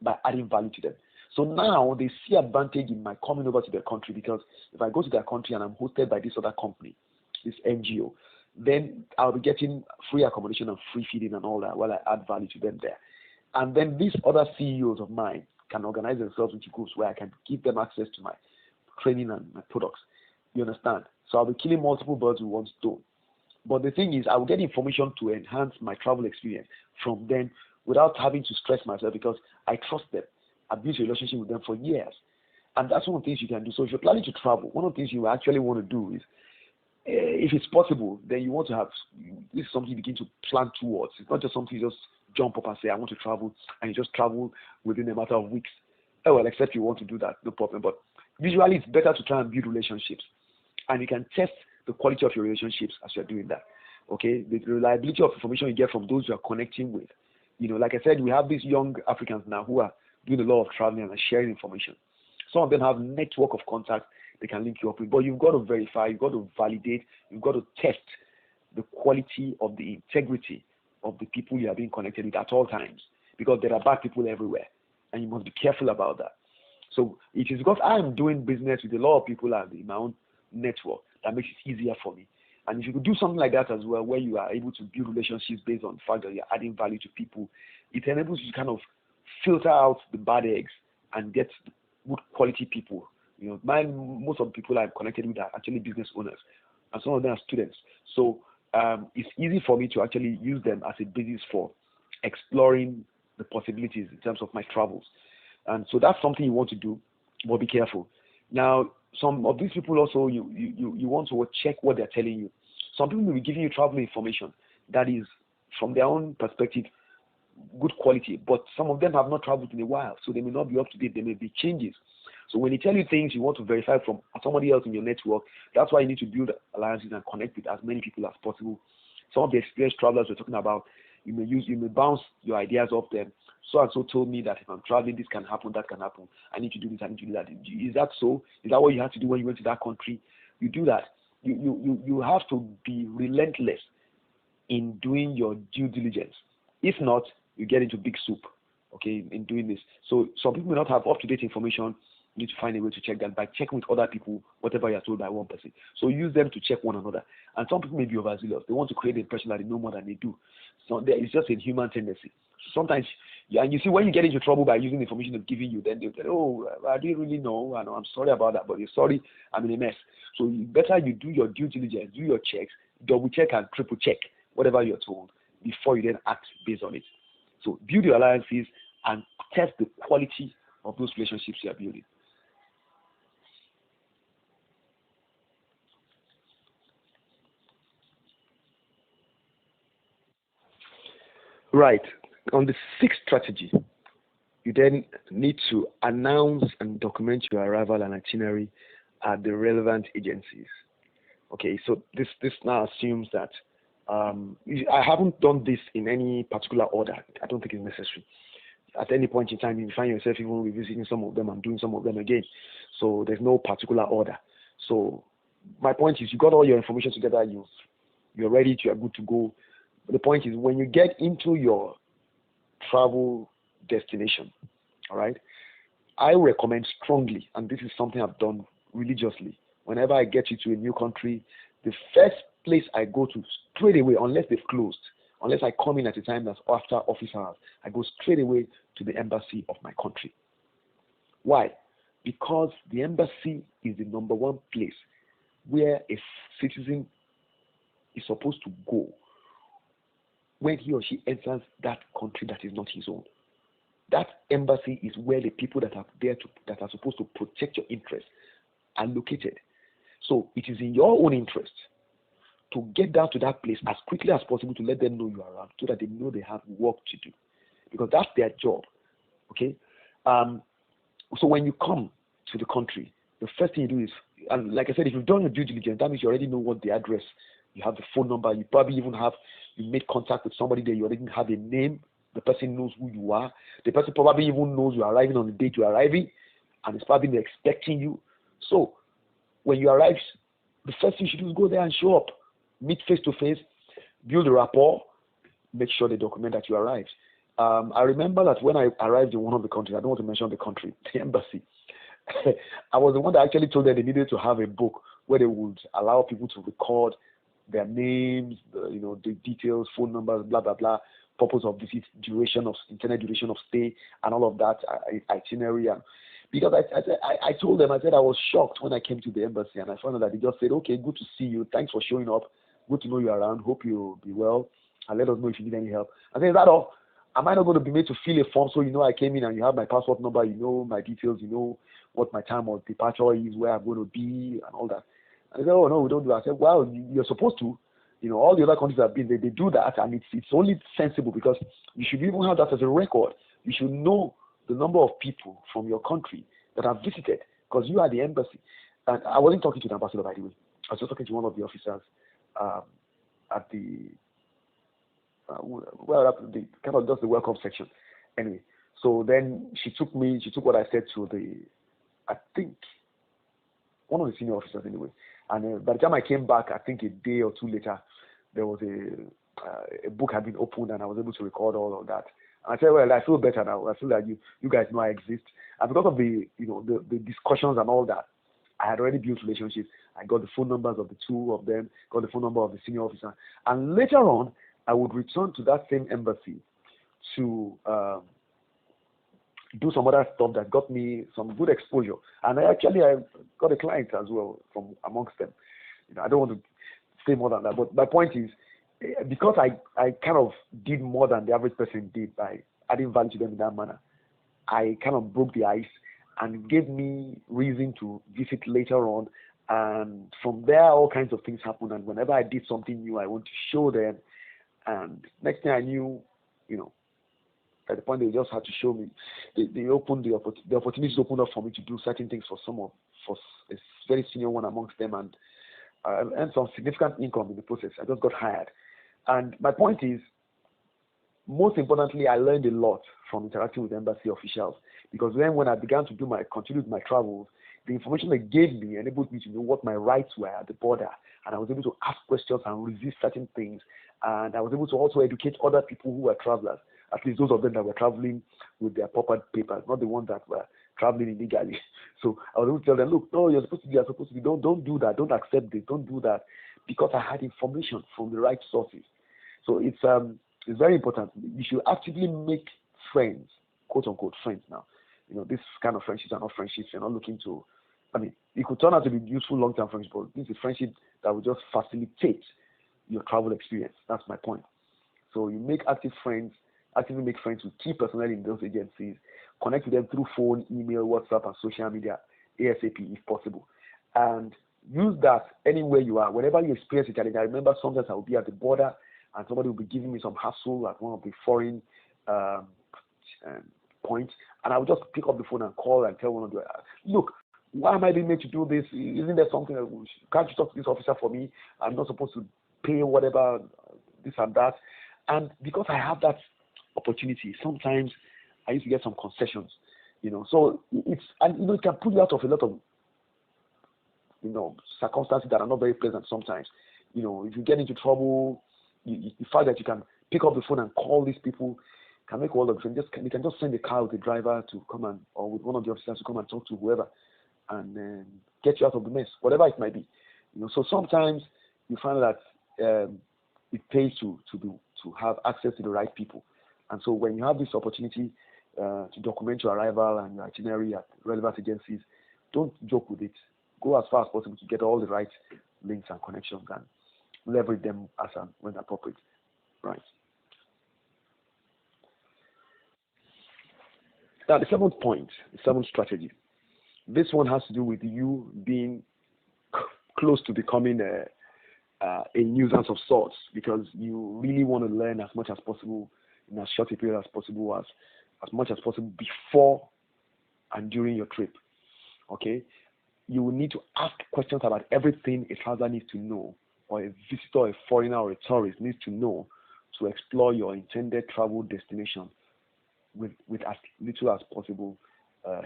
by adding value to them. So now they see advantage in my coming over to their country because if I go to their country and I'm hosted by this other company, this NGO, then I'll be getting free accommodation and free feeding and all that while I add value to them there. And then these other CEOs of mine can organize themselves into groups where I can give them access to my training and my products. You understand? So I'll be killing multiple birds with one stone. But the thing is, I will get information to enhance my travel experience from them without having to stress myself because I trust them. I've built a relationship with them for years. And that's one of the things you can do. So if you're planning to travel, one of the things you actually want to do is, if it's possible, then you want to have, this is something you begin to plan towards. It's not just something you just jump up and say, "I want to travel," and you just travel within a matter of weeks. Oh, well, except you want to do that, no problem. But usually it's better to try and build relationships. And you can test the quality of your relationships as you're doing that. Okay? The reliability of information you get from those you are connecting with. Like I said, we have these young Africans now who are doing a lot of traveling and sharing information. Some of them have network of contacts they can link you up with, but you've got to verify, you've got to validate, you've got to test the quality of the integrity of the people you are being connected with at all times. because there are bad people everywhere, and you must be careful about that. So it is because I am doing business with a lot of people in my own network that makes it easier for me. And if you could do something like that as well, where you are able to build relationships based on the fact that you're adding value to people, it enables you to kind of filter out the bad eggs and get good quality people. Most of the people I'm connected with are actually business owners, and some of them are students. So it's easy for me to actually use them as a basis for exploring the possibilities in terms of my travels. And so that's something you want to do, but be careful. Now, some of these people also, you want to check what they're telling you. Some people will be giving you travel information that is, from their own perspective, good quality, but some of them have not traveled in a while, so they may not be up to date. There may be changes. So when they tell you things, you want to verify from somebody else in your network. That's why you need to build alliances and connect with as many people as possible. Some of the experienced travelers we're talking about, you may bounce your ideas off them. So and so told me that if I'm traveling, this can happen, that can happen. I need to do this, I need to do that. Is that so? Is that what you have to do when you went to that country? You do that. You have to be relentless in doing your due diligence. If not, you get into big soup, okay, in doing this. So some people may not have up-to-date information. You need to find a way to check that by checking with other people, whatever you're told by one person. So use them to check one another. And some people may be overzealous. They want to create the impression that they know more than they do. So it's just a human tendency. Sometimes, and you see, when you get into trouble by using the information they've given you, then they'll say, oh, I didn't really know. I know, I'm sorry about that, but you're sorry, I'm in a mess. So better you do your due diligence, do your checks, double check and triple check whatever you're told before you then act based on it. So build your alliances and test the quality of those relationships you are building. Right. On the sixth strategy, you then need to announce and document your arrival and itinerary at the relevant agencies. Okay, so this now assumes that I haven't done this in any particular order. I don't think it's necessary. At any point in time, you find yourself even revisiting some of them and doing some of them again. So there's no particular order. So my point is, you got all your information together. You're ready. You're good to go. But the point is, when you get into your travel destination, all right, I recommend strongly, and this is something I've done religiously, whenever I get you to a new country, the first place I go to straight away, unless they've closed, unless I come in at a time that's after office hours, I go straight away to the embassy of my country. Why? Because the embassy is the number one place where a citizen is supposed to go when he or she enters that country that is not his own. That embassy is where the people that are there that are supposed to protect your interests are located. So it is in your own interest to get down to that place as quickly as possible to let them know you are around, so that they know they have work to do, because that's their job. Okay. So when you come to the country, the first thing you do is, and like I said, if you've done your due diligence, that means you already know what the address. You have the phone number. You probably even you made contact with somebody there. You already have a name. The person knows who you are. The person probably even knows you're arriving on the date you're arriving, and it's probably expecting you. So when you arrive, the first thing you should do is go there and show up, meet face to face, build a rapport, make sure they document that you arrived. I remember that when I arrived in one of the countries, I don't want to mention the country, the embassy, I was the one that actually told them they needed to have a book where they would allow people to record their names, the details, phone numbers, blah, blah, blah, purpose of visit, intended duration of stay, and all of that, itinerary. And because I told them, I said I was shocked when I came to the embassy, and I found out that they just said, okay, good to see you. Thanks for showing up. Good to know you're around. Hope you'll be well. And let us know if you need any help. I said, is that all? Am I not going to be made to fill a form so you know I came in and you have my passport number, you know my details, you know what my time of departure is, where I'm going to be, and all that? And they said, oh, no, we don't do that. I said, well, you're supposed to. All the other countries I've been, they do that, and it's only sensible, because you should even have that as a record. You should know the number of people from your country that have visited, because you are the embassy. And I wasn't talking to the ambassador, by the way. I was just talking to one of the officers at the kind of just the welcome section. Anyway, so then she took what I said to I think one of the senior officers anyway. And by the time I came back, I think a day or two later, there was a book had been opened, and I was able to record all of that. And I said, well, I feel better now. I feel like you guys know I exist. And because of the discussions and all that, I had already built relationships. I got the phone numbers of the two of them, got the phone number of the senior officer. And later on, I would return to that same embassy to do some other stuff that got me some good exposure. And I got a client as well from amongst them. I don't want to say more than that, but my point is, because I kind of did more than the average person did by adding value to them in that manner, I kind of broke the ice, and it gave me reason to visit later on. And from there, all kinds of things happened. And whenever I did something new, I want to show them. And next thing I knew, at the point they just had to show me, they opened the opportunities opened up for me to do certain things for a very senior one amongst them, and I earned some significant income in the process. I just got hired. And my point is, most importantly, I learned a lot from interacting with embassy officials, because then when I began to continue my travels, the information they gave me enabled me to know what my rights were at the border, and I was able to ask questions and resist certain things, and I was able to also educate other people who were travelers, at least those of them that were traveling with their proper papers, not the ones that were traveling illegally. So I was able to tell them, look, no, you're supposed to be, don't do that, don't accept this, don't do that, because I had information from the right sources. So it's very important. You should actively make friends, quote unquote friends now. This kind of friendships are not friendships. You're not looking to, it could turn out to be useful long-term friendship, but this is a friendship that will just facilitate your travel experience. That's my point. So you actively make friends with key personnel in those agencies, connect with them through phone, email, WhatsApp, and social media, ASAP if possible. And use that anywhere you are. Whenever you experience a challenge, I remember sometimes I will be at the border and somebody will be giving me some hassle at one of the foreign points, and I will just pick up the phone and call and tell one of them, look, why am I being made to do this? Isn't there something, can't you talk to this officer for me? I'm not supposed to pay whatever, this and that. And because I have that opportunity, sometimes I used to get some concessions, so it can pull you out of a lot of, circumstances that are not very pleasant sometimes. If you get into trouble, the fact that you can pick up the phone and call these people can make all of them. You can just send a car with the driver to come or with one of the officers to come and talk to whoever, and get you out of the mess, whatever it might be. So sometimes you find that it pays to have access to the right people. And so when you have this opportunity to document your arrival and your itinerary at relevant agencies, don't joke with it. Go as far as possible to get all the right links and connections and leverage them as and when appropriate. Right. Now, the seventh point, the seventh strategy. This one has to do with you being close to becoming a nuisance of sorts, because you really want to learn as much as possible in as short a period as possible, as much as possible before and during your trip. Okay? You will need to ask questions about everything a traveler needs to know, or a visitor, a foreigner, or a tourist needs to know to explore your intended travel destination with as little as possible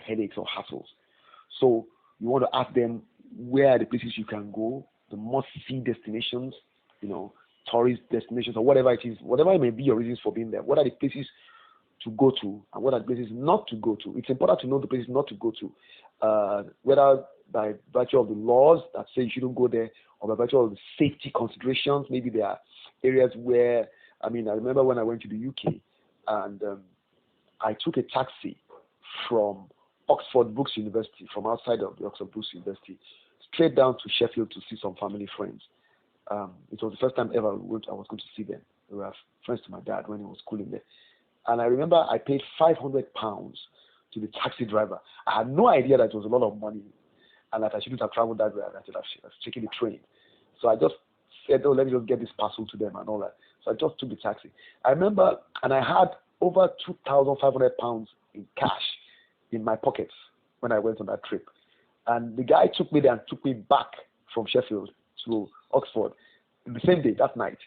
headaches or hassles. So you want to ask them where are the places you can go, the must-see destinations, tourist destinations, or whatever it is, whatever it may be your reasons for being there. What are the places to go to, and what are the places not to go to? It's important to know the places not to go to, whether by virtue of the laws that say you shouldn't go there, or by virtue of the safety considerations. Maybe there are areas where, I remember when I went to the UK, and I took a taxi from Oxford Brookes University, from outside of the Oxford Brookes University, straight down to Sheffield to see some family friends. It was the first time ever I was going to see them. They were friends to my dad when he was schooling there. And I remember I paid £500 to the taxi driver. I had no idea that it was a lot of money and that I shouldn't have traveled that way. I should have taken the train. So I just said, oh, let me just get this parcel to them and all that. So I just took the taxi. I remember, and I had over £2,500 in cash in my pockets when I went on that trip. And the guy took me there and took me back from Sheffield to Oxford the same day, that night.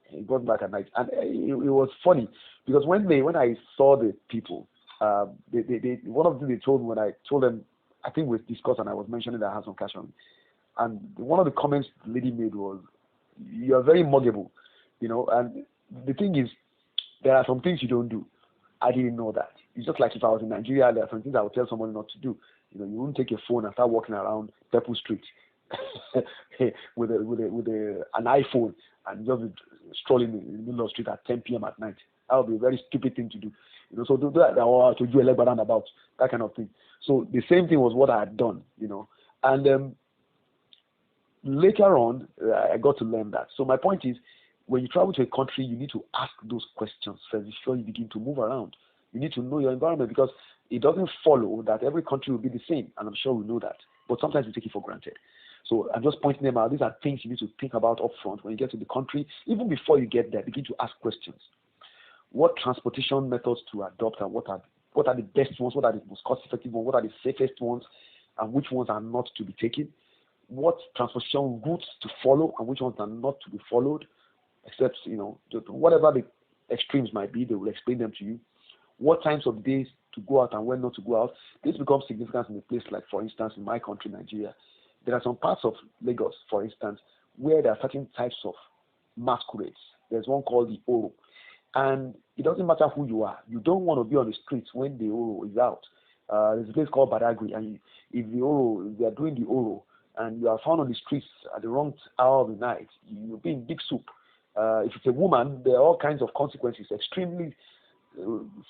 He got back at night. And it was funny because when I saw the people, one of them they told me, when I told them, I think we discussed and I was mentioning that I had some cash on me. And one of the comments the lady made was, "You're very muggable," and the thing is, There are some things you don't do. I didn't know that. It's just like if I was in Nigeria, there are some things I would tell someone not to do. You wouldn't take your phone and start walking around Purple Street with an iPhone and just be strolling in the middle of the street at 10 p.m. at night. That would be a very stupid thing to do. So do that, or to do a leg about that kind of thing. So the same thing was what I had done. And later on, I got to learn that. So my point is, when you travel to a country, you need to ask those questions first before you begin to move around. You need to know your environment, because it doesn't follow that every country will be the same, and I'm sure we know that. But sometimes we take it for granted. So I'm just pointing them out. These are things you need to think about up front when you get to the country. Even before you get there, begin to ask questions. What transportation methods to adopt, and what are the best ones, what are the most cost-effective ones, what are the safest ones, and which ones are not to be taken? What transportation routes to follow, and which ones are not to be followed? Except, whatever the extremes might be, they will explain them to you. What times of days to go out and when not to go out. This becomes significant in a place like, for instance, in my country, Nigeria. There are some parts of Lagos, for instance, where there are certain types of masquerades. There's one called the Oro. And it doesn't matter who you are. You don't want to be on the streets when the Oro is out. There's a place called Badagry, and if they are doing the Oro, and you are found on the streets at the wrong hour of the night, you'll be in big soup. If it's a woman, there are all kinds of consequences, extremely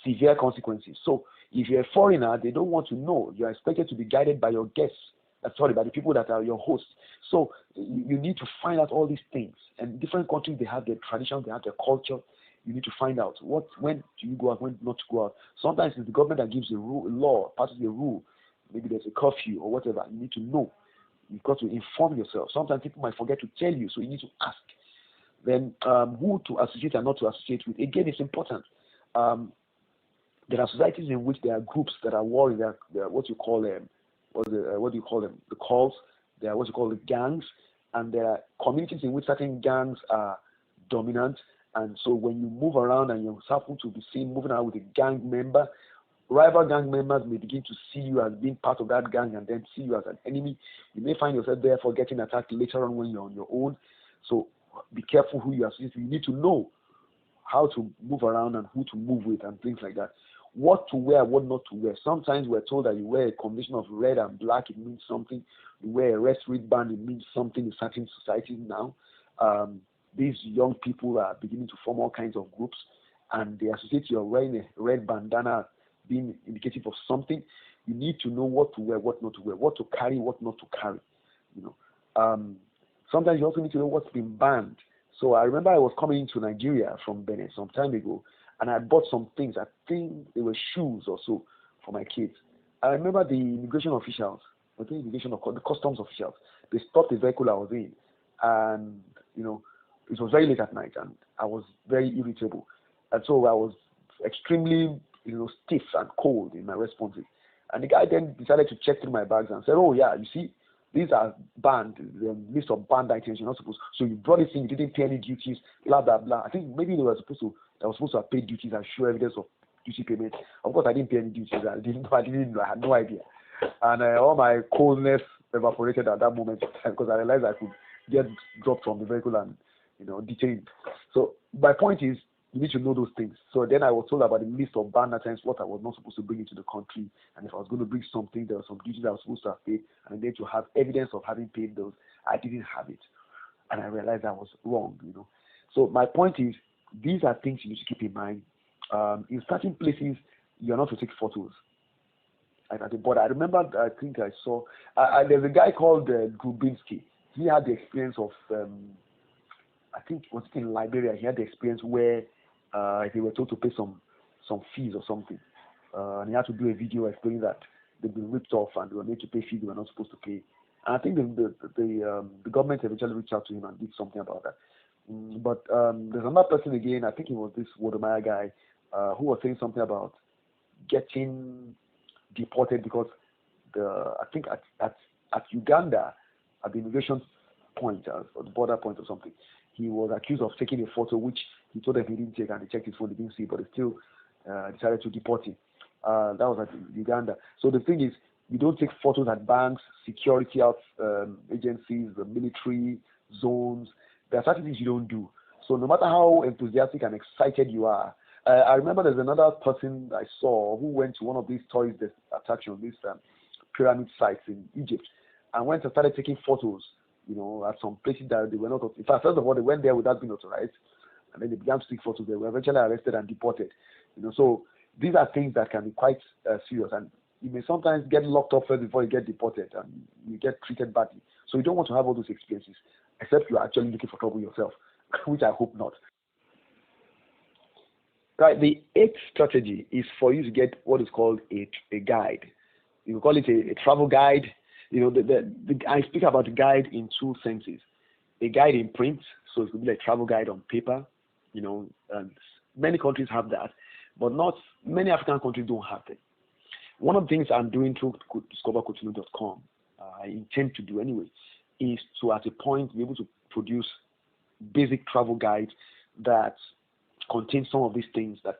severe consequences. So if you're a foreigner, they don't want to know. You're expected to be guided by your guests. By the people that are your hosts. So you need to find out all these things. And different countries, they have their tradition, they have their culture. You need to find out when do you go out, when not to go out. Sometimes it's the government that gives a law, passes a rule. Maybe there's a curfew or whatever. You need to know. You've got to inform yourself. Sometimes people might forget to tell you, so you need to ask. Then who to associate and not to associate with. Again, it's important. There are societies in which there are groups that are warring. There are what you call them. What do you call them? The calls. There are what you call the gangs, and there are communities in which certain gangs are dominant. And so when you move around and you happen to be seen moving around with a gang member, rival gang members may begin to see you as being part of that gang and then see you as an enemy. You may find yourself therefore getting attacked later on when you're on your own. So be careful who you associate with. You need to know how to move around and who to move with and things like that. What to wear, what not to wear. Sometimes we're told that you wear a combination of red and black, it means something. You wear a red wristband, it means something in certain societies now. These young people are beginning to form all kinds of groups, and they associate you wearing a red bandana being indicative of something. You need to know what to wear, what not to wear, what to carry, what not to carry. Sometimes you also need to know what's been banned. So I remember I was coming into Nigeria from Benin some time ago, and I bought some things. I think they were shoes or so for my kids. I remember the immigration officials, the customs officials, they stopped the vehicle I was in, and it was very late at night, and I was very irritable, and so I was extremely stiff and cold in my responses. And the guy then decided to check through my bags and said, "Oh yeah, you see, these are banned, the list of banned items. You're not supposed. So you brought it in, you didn't pay any duties, blah blah blah." I think maybe I was supposed to have paid duties and show evidence of duty payment. Of course, I didn't pay any duties. I didn't know. I had no idea, and all my coldness evaporated at that moment because I realized I could get dropped from the vehicle and detained. So my point is, you need to know those things. So then I was told about the list of banned items, what I was not supposed to bring into the country, and if I was going to bring something, there were some duties I was supposed to have paid, and then to have evidence of having paid those, I didn't have it, and I realized I was wrong. So my point is, these are things you need to keep in mind. In certain places, you're not to take photos. But I remember, I think I saw, there's a guy called Grubinski. He had the experience of, I think it was in Liberia. He had the experience where they were told to pay some fees or something, and he had to do a video explaining that they'd been ripped off and they were made to pay fees they were not supposed to pay. And I think the government eventually reached out to him and did something about that. But there's another person again. I think it was this Wodomaya guy who was saying something about getting deported because I think at Uganda, at the immigration point or the border point or something, he was accused of taking a photo which he told them he didn't take, and they checked his phone, they didn't see, but they still decided to deport him. That was at Uganda. So the thing is, you don't take photos at banks, security agencies, the military zones. There are certain things you don't do. So no matter how enthusiastic and excited you are, I remember there's another person I saw who went to one of these tourist attractions, these pyramid sites in Egypt, and went and started taking photos, at some places that they were not. In fact, first of all, they went there without being authorized, and then they began to take photos. They were eventually arrested and deported. So these are things that can be quite serious, and you may sometimes get locked up first before you get deported, and you get treated badly. So you don't want to have all those experiences, except you're actually looking for trouble yourself, which I hope not. Right. The eighth strategy is for you to get what is called a guide. You call it a travel guide. I speak about a guide in two senses. A guide in print, so it could be like travel guide on paper, and many countries have that, but not many African countries don't have it. One of the things I'm doing through discovercotonou.com, I intend to do anyway, is to at a point be able to produce basic travel guides that contain some of these things that,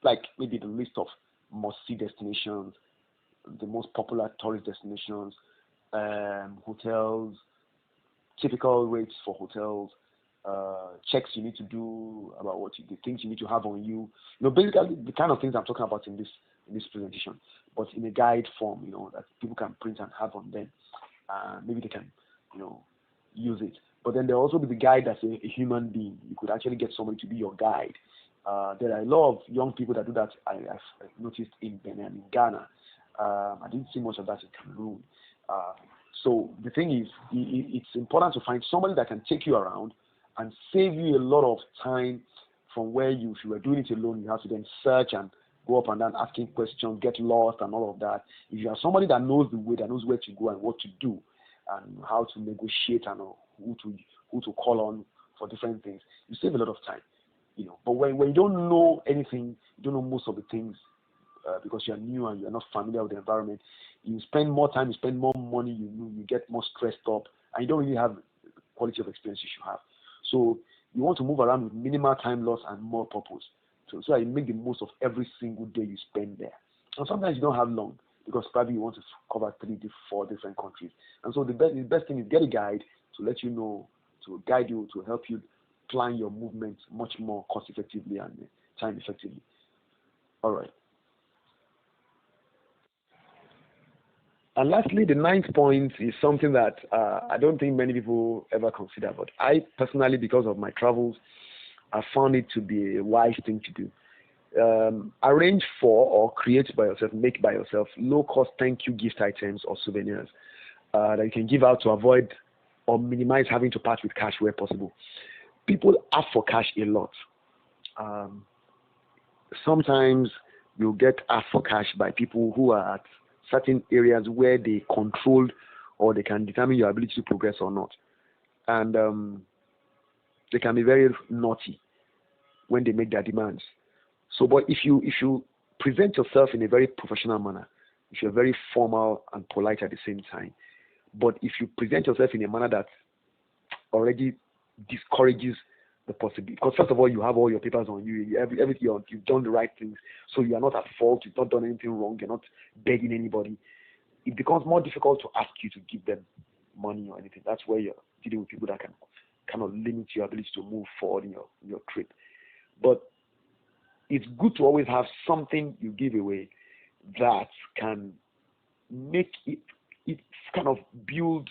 like maybe the list of must-see destinations, the most popular tourist destinations, hotels, typical rates for hotels, checks you need to do about the things you need to have on you. Basically the kind of things I'm talking about in this presentation, but in a guide form, that people can print and have on them. Maybe they can, use it. But then there also be the guide that's a human being. You could actually get somebody to be your guide. There are a lot of young people that do that. I've noticed in Benin and in Ghana. I didn't see much of that in Cameroon. So the thing is, it's important to find somebody that can take you around and save you a lot of time from where if you were doing it alone, you have to then search and go up and down asking questions, get lost and all of that. If you have somebody that knows the way, that knows where to go and what to do and how to negotiate and who to call on for different things, you save a lot of time. But when you don't know anything, you don't know most of the things, because you're new and you're not familiar with the environment, you spend more time, you spend more money, you get more stressed up, and you don't really have the quality of experience you should have. So you want to move around with minimal time loss and more purpose. So that you make the most of every single day you spend there. And sometimes you don't have long, because probably you want to cover 4 different countries. And so the best thing is get a guide to let you know, to guide you, to help you plan your movement much more cost effectively and time effectively. All right. And lastly, the ninth point is something that I don't think many people ever consider, but I personally, because of my travels, I found it to be a wise thing to do. Arrange for or create by yourself, make by yourself, low-cost thank you gift items or souvenirs that you can give out to avoid or minimize having to part with cash where possible. People ask for cash a lot. Sometimes you'll get asked for cash by people who are at certain areas where they control or they can determine your ability to progress or not. And they can be very naughty when they make their demands. So, but if you present yourself in a very professional manner, if you're very formal and polite at the same time, but if you present yourself in a manner that already discourages the possibility, because first of all, you have all your papers on you, everything you've done the right things, so you are not at fault, you've not done anything wrong, you're not begging anybody. It becomes more difficult to ask you to give them money or anything. That's where you're dealing with people that can kind of limit your ability to move forward in your trip. But it's good to always have something you give away that can make it kind of build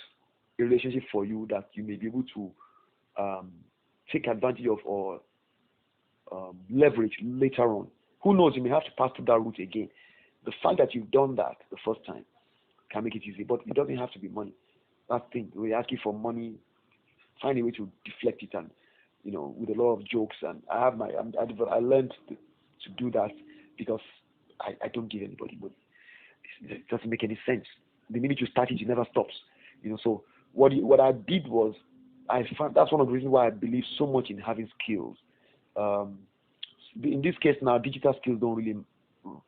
a relationship for you that you may be able to take advantage of or leverage later on. Who knows, you may have to pass through that route again. The fact that you've done that the first time can make it easy, but it doesn't have to be money. That thing, we ask you for money, find a way to deflect it, and with a lot of jokes. And I learned to do that because I don't give anybody money. It doesn't make any sense. The minute you start it, it never stops. So what I did was, I found that's one of the reasons why I believe so much in having skills. In this case now, digital skills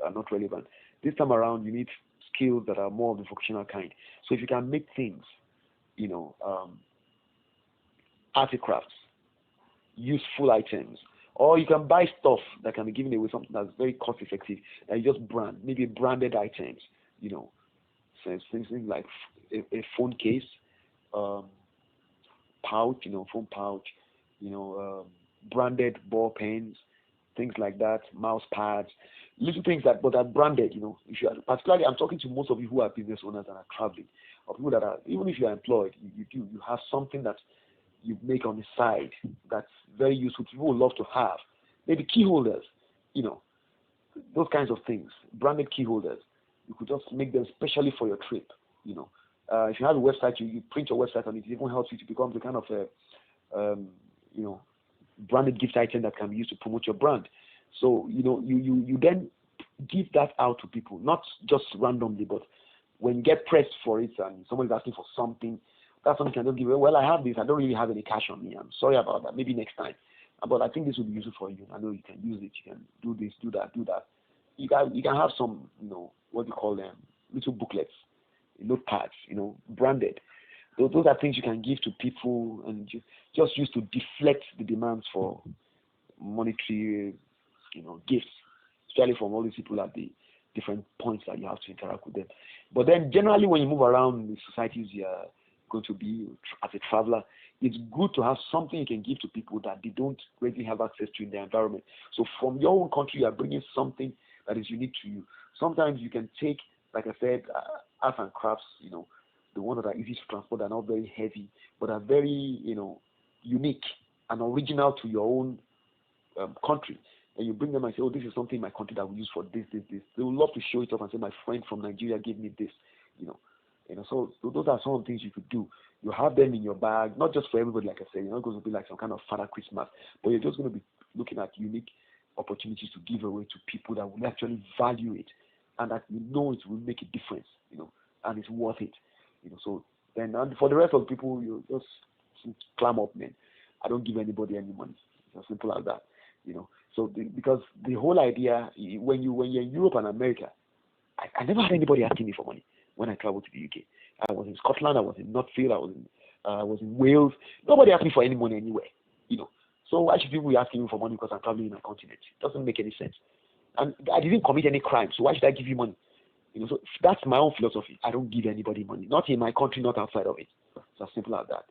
are not relevant. This time around, you need skills that are more of the vocational kind. So if you can make things, artifacts, useful items, or you can buy stuff that can be given away, something that's very cost effective, and you just brand, maybe branded items, so things like a phone case, pouch, phone pouch, branded ball pens, things like that, mouse pads, little things that but are branded. If you are, particularly, I'm talking to most of you who are business owners and are traveling, or people that are, even if you are employed, you have something that you make on the side that's very useful. People would love to have. Maybe key holders, those kinds of things, branded key holders. You could just make them specially for your trip. If you have a website, you print your website on it. It even helps you to become the kind of branded gift item that can be used to promote your brand. So you then give that out to people, not just randomly, but when you get pressed for it and somebody's asking for something, that's something you can just give. Well, I have this. I don't really have any cash on me. I'm sorry about that. Maybe next time. But I think this will be useful for you. I know you can use it. You can do this, do that, do that. You can have some, what do you call them, little booklets, notepads, branded. Those are things you can give to people and just use to deflect the demands for monetary, gifts, especially from all these people at the different points that you have to interact with them. But then generally when you move around the societies you're going to be as a traveler, it's good to have something you can give to people that they don't really have access to in their environment. So from your own country, you are bringing something that is unique to you. Sometimes you can take, like I said, arts and crafts, the ones that are easy to transport, are not very heavy, but are very, unique and original to your own country. And you bring them and say, oh, this is something in my country that we use for this, this, this. They would love to show it off and say, my friend from Nigeria gave me this, So those are some of the things you could do. You have them in your bag, not just for everybody, like I said. You're not going to be like some kind of Father Christmas, but you're just going to be looking at unique opportunities to give away to people that will actually value it and that it will make a difference, and it's worth it. So then for the rest of the people, you just climb up, man. I don't give anybody any money. It's as simple as that, So because the whole idea, when you're in Europe and America, I never had anybody asking me for money when I traveled to the UK. I was in Scotland, I was in Northfield, I was in Wales. Nobody asked me for any money anywhere, So why should people be asking me for money because I'm traveling in a continent? It doesn't make any sense. And I didn't commit any crime, so why should I give you money? So that's my own philosophy. I don't give anybody money, not in my country, not outside of it. It's as simple as that.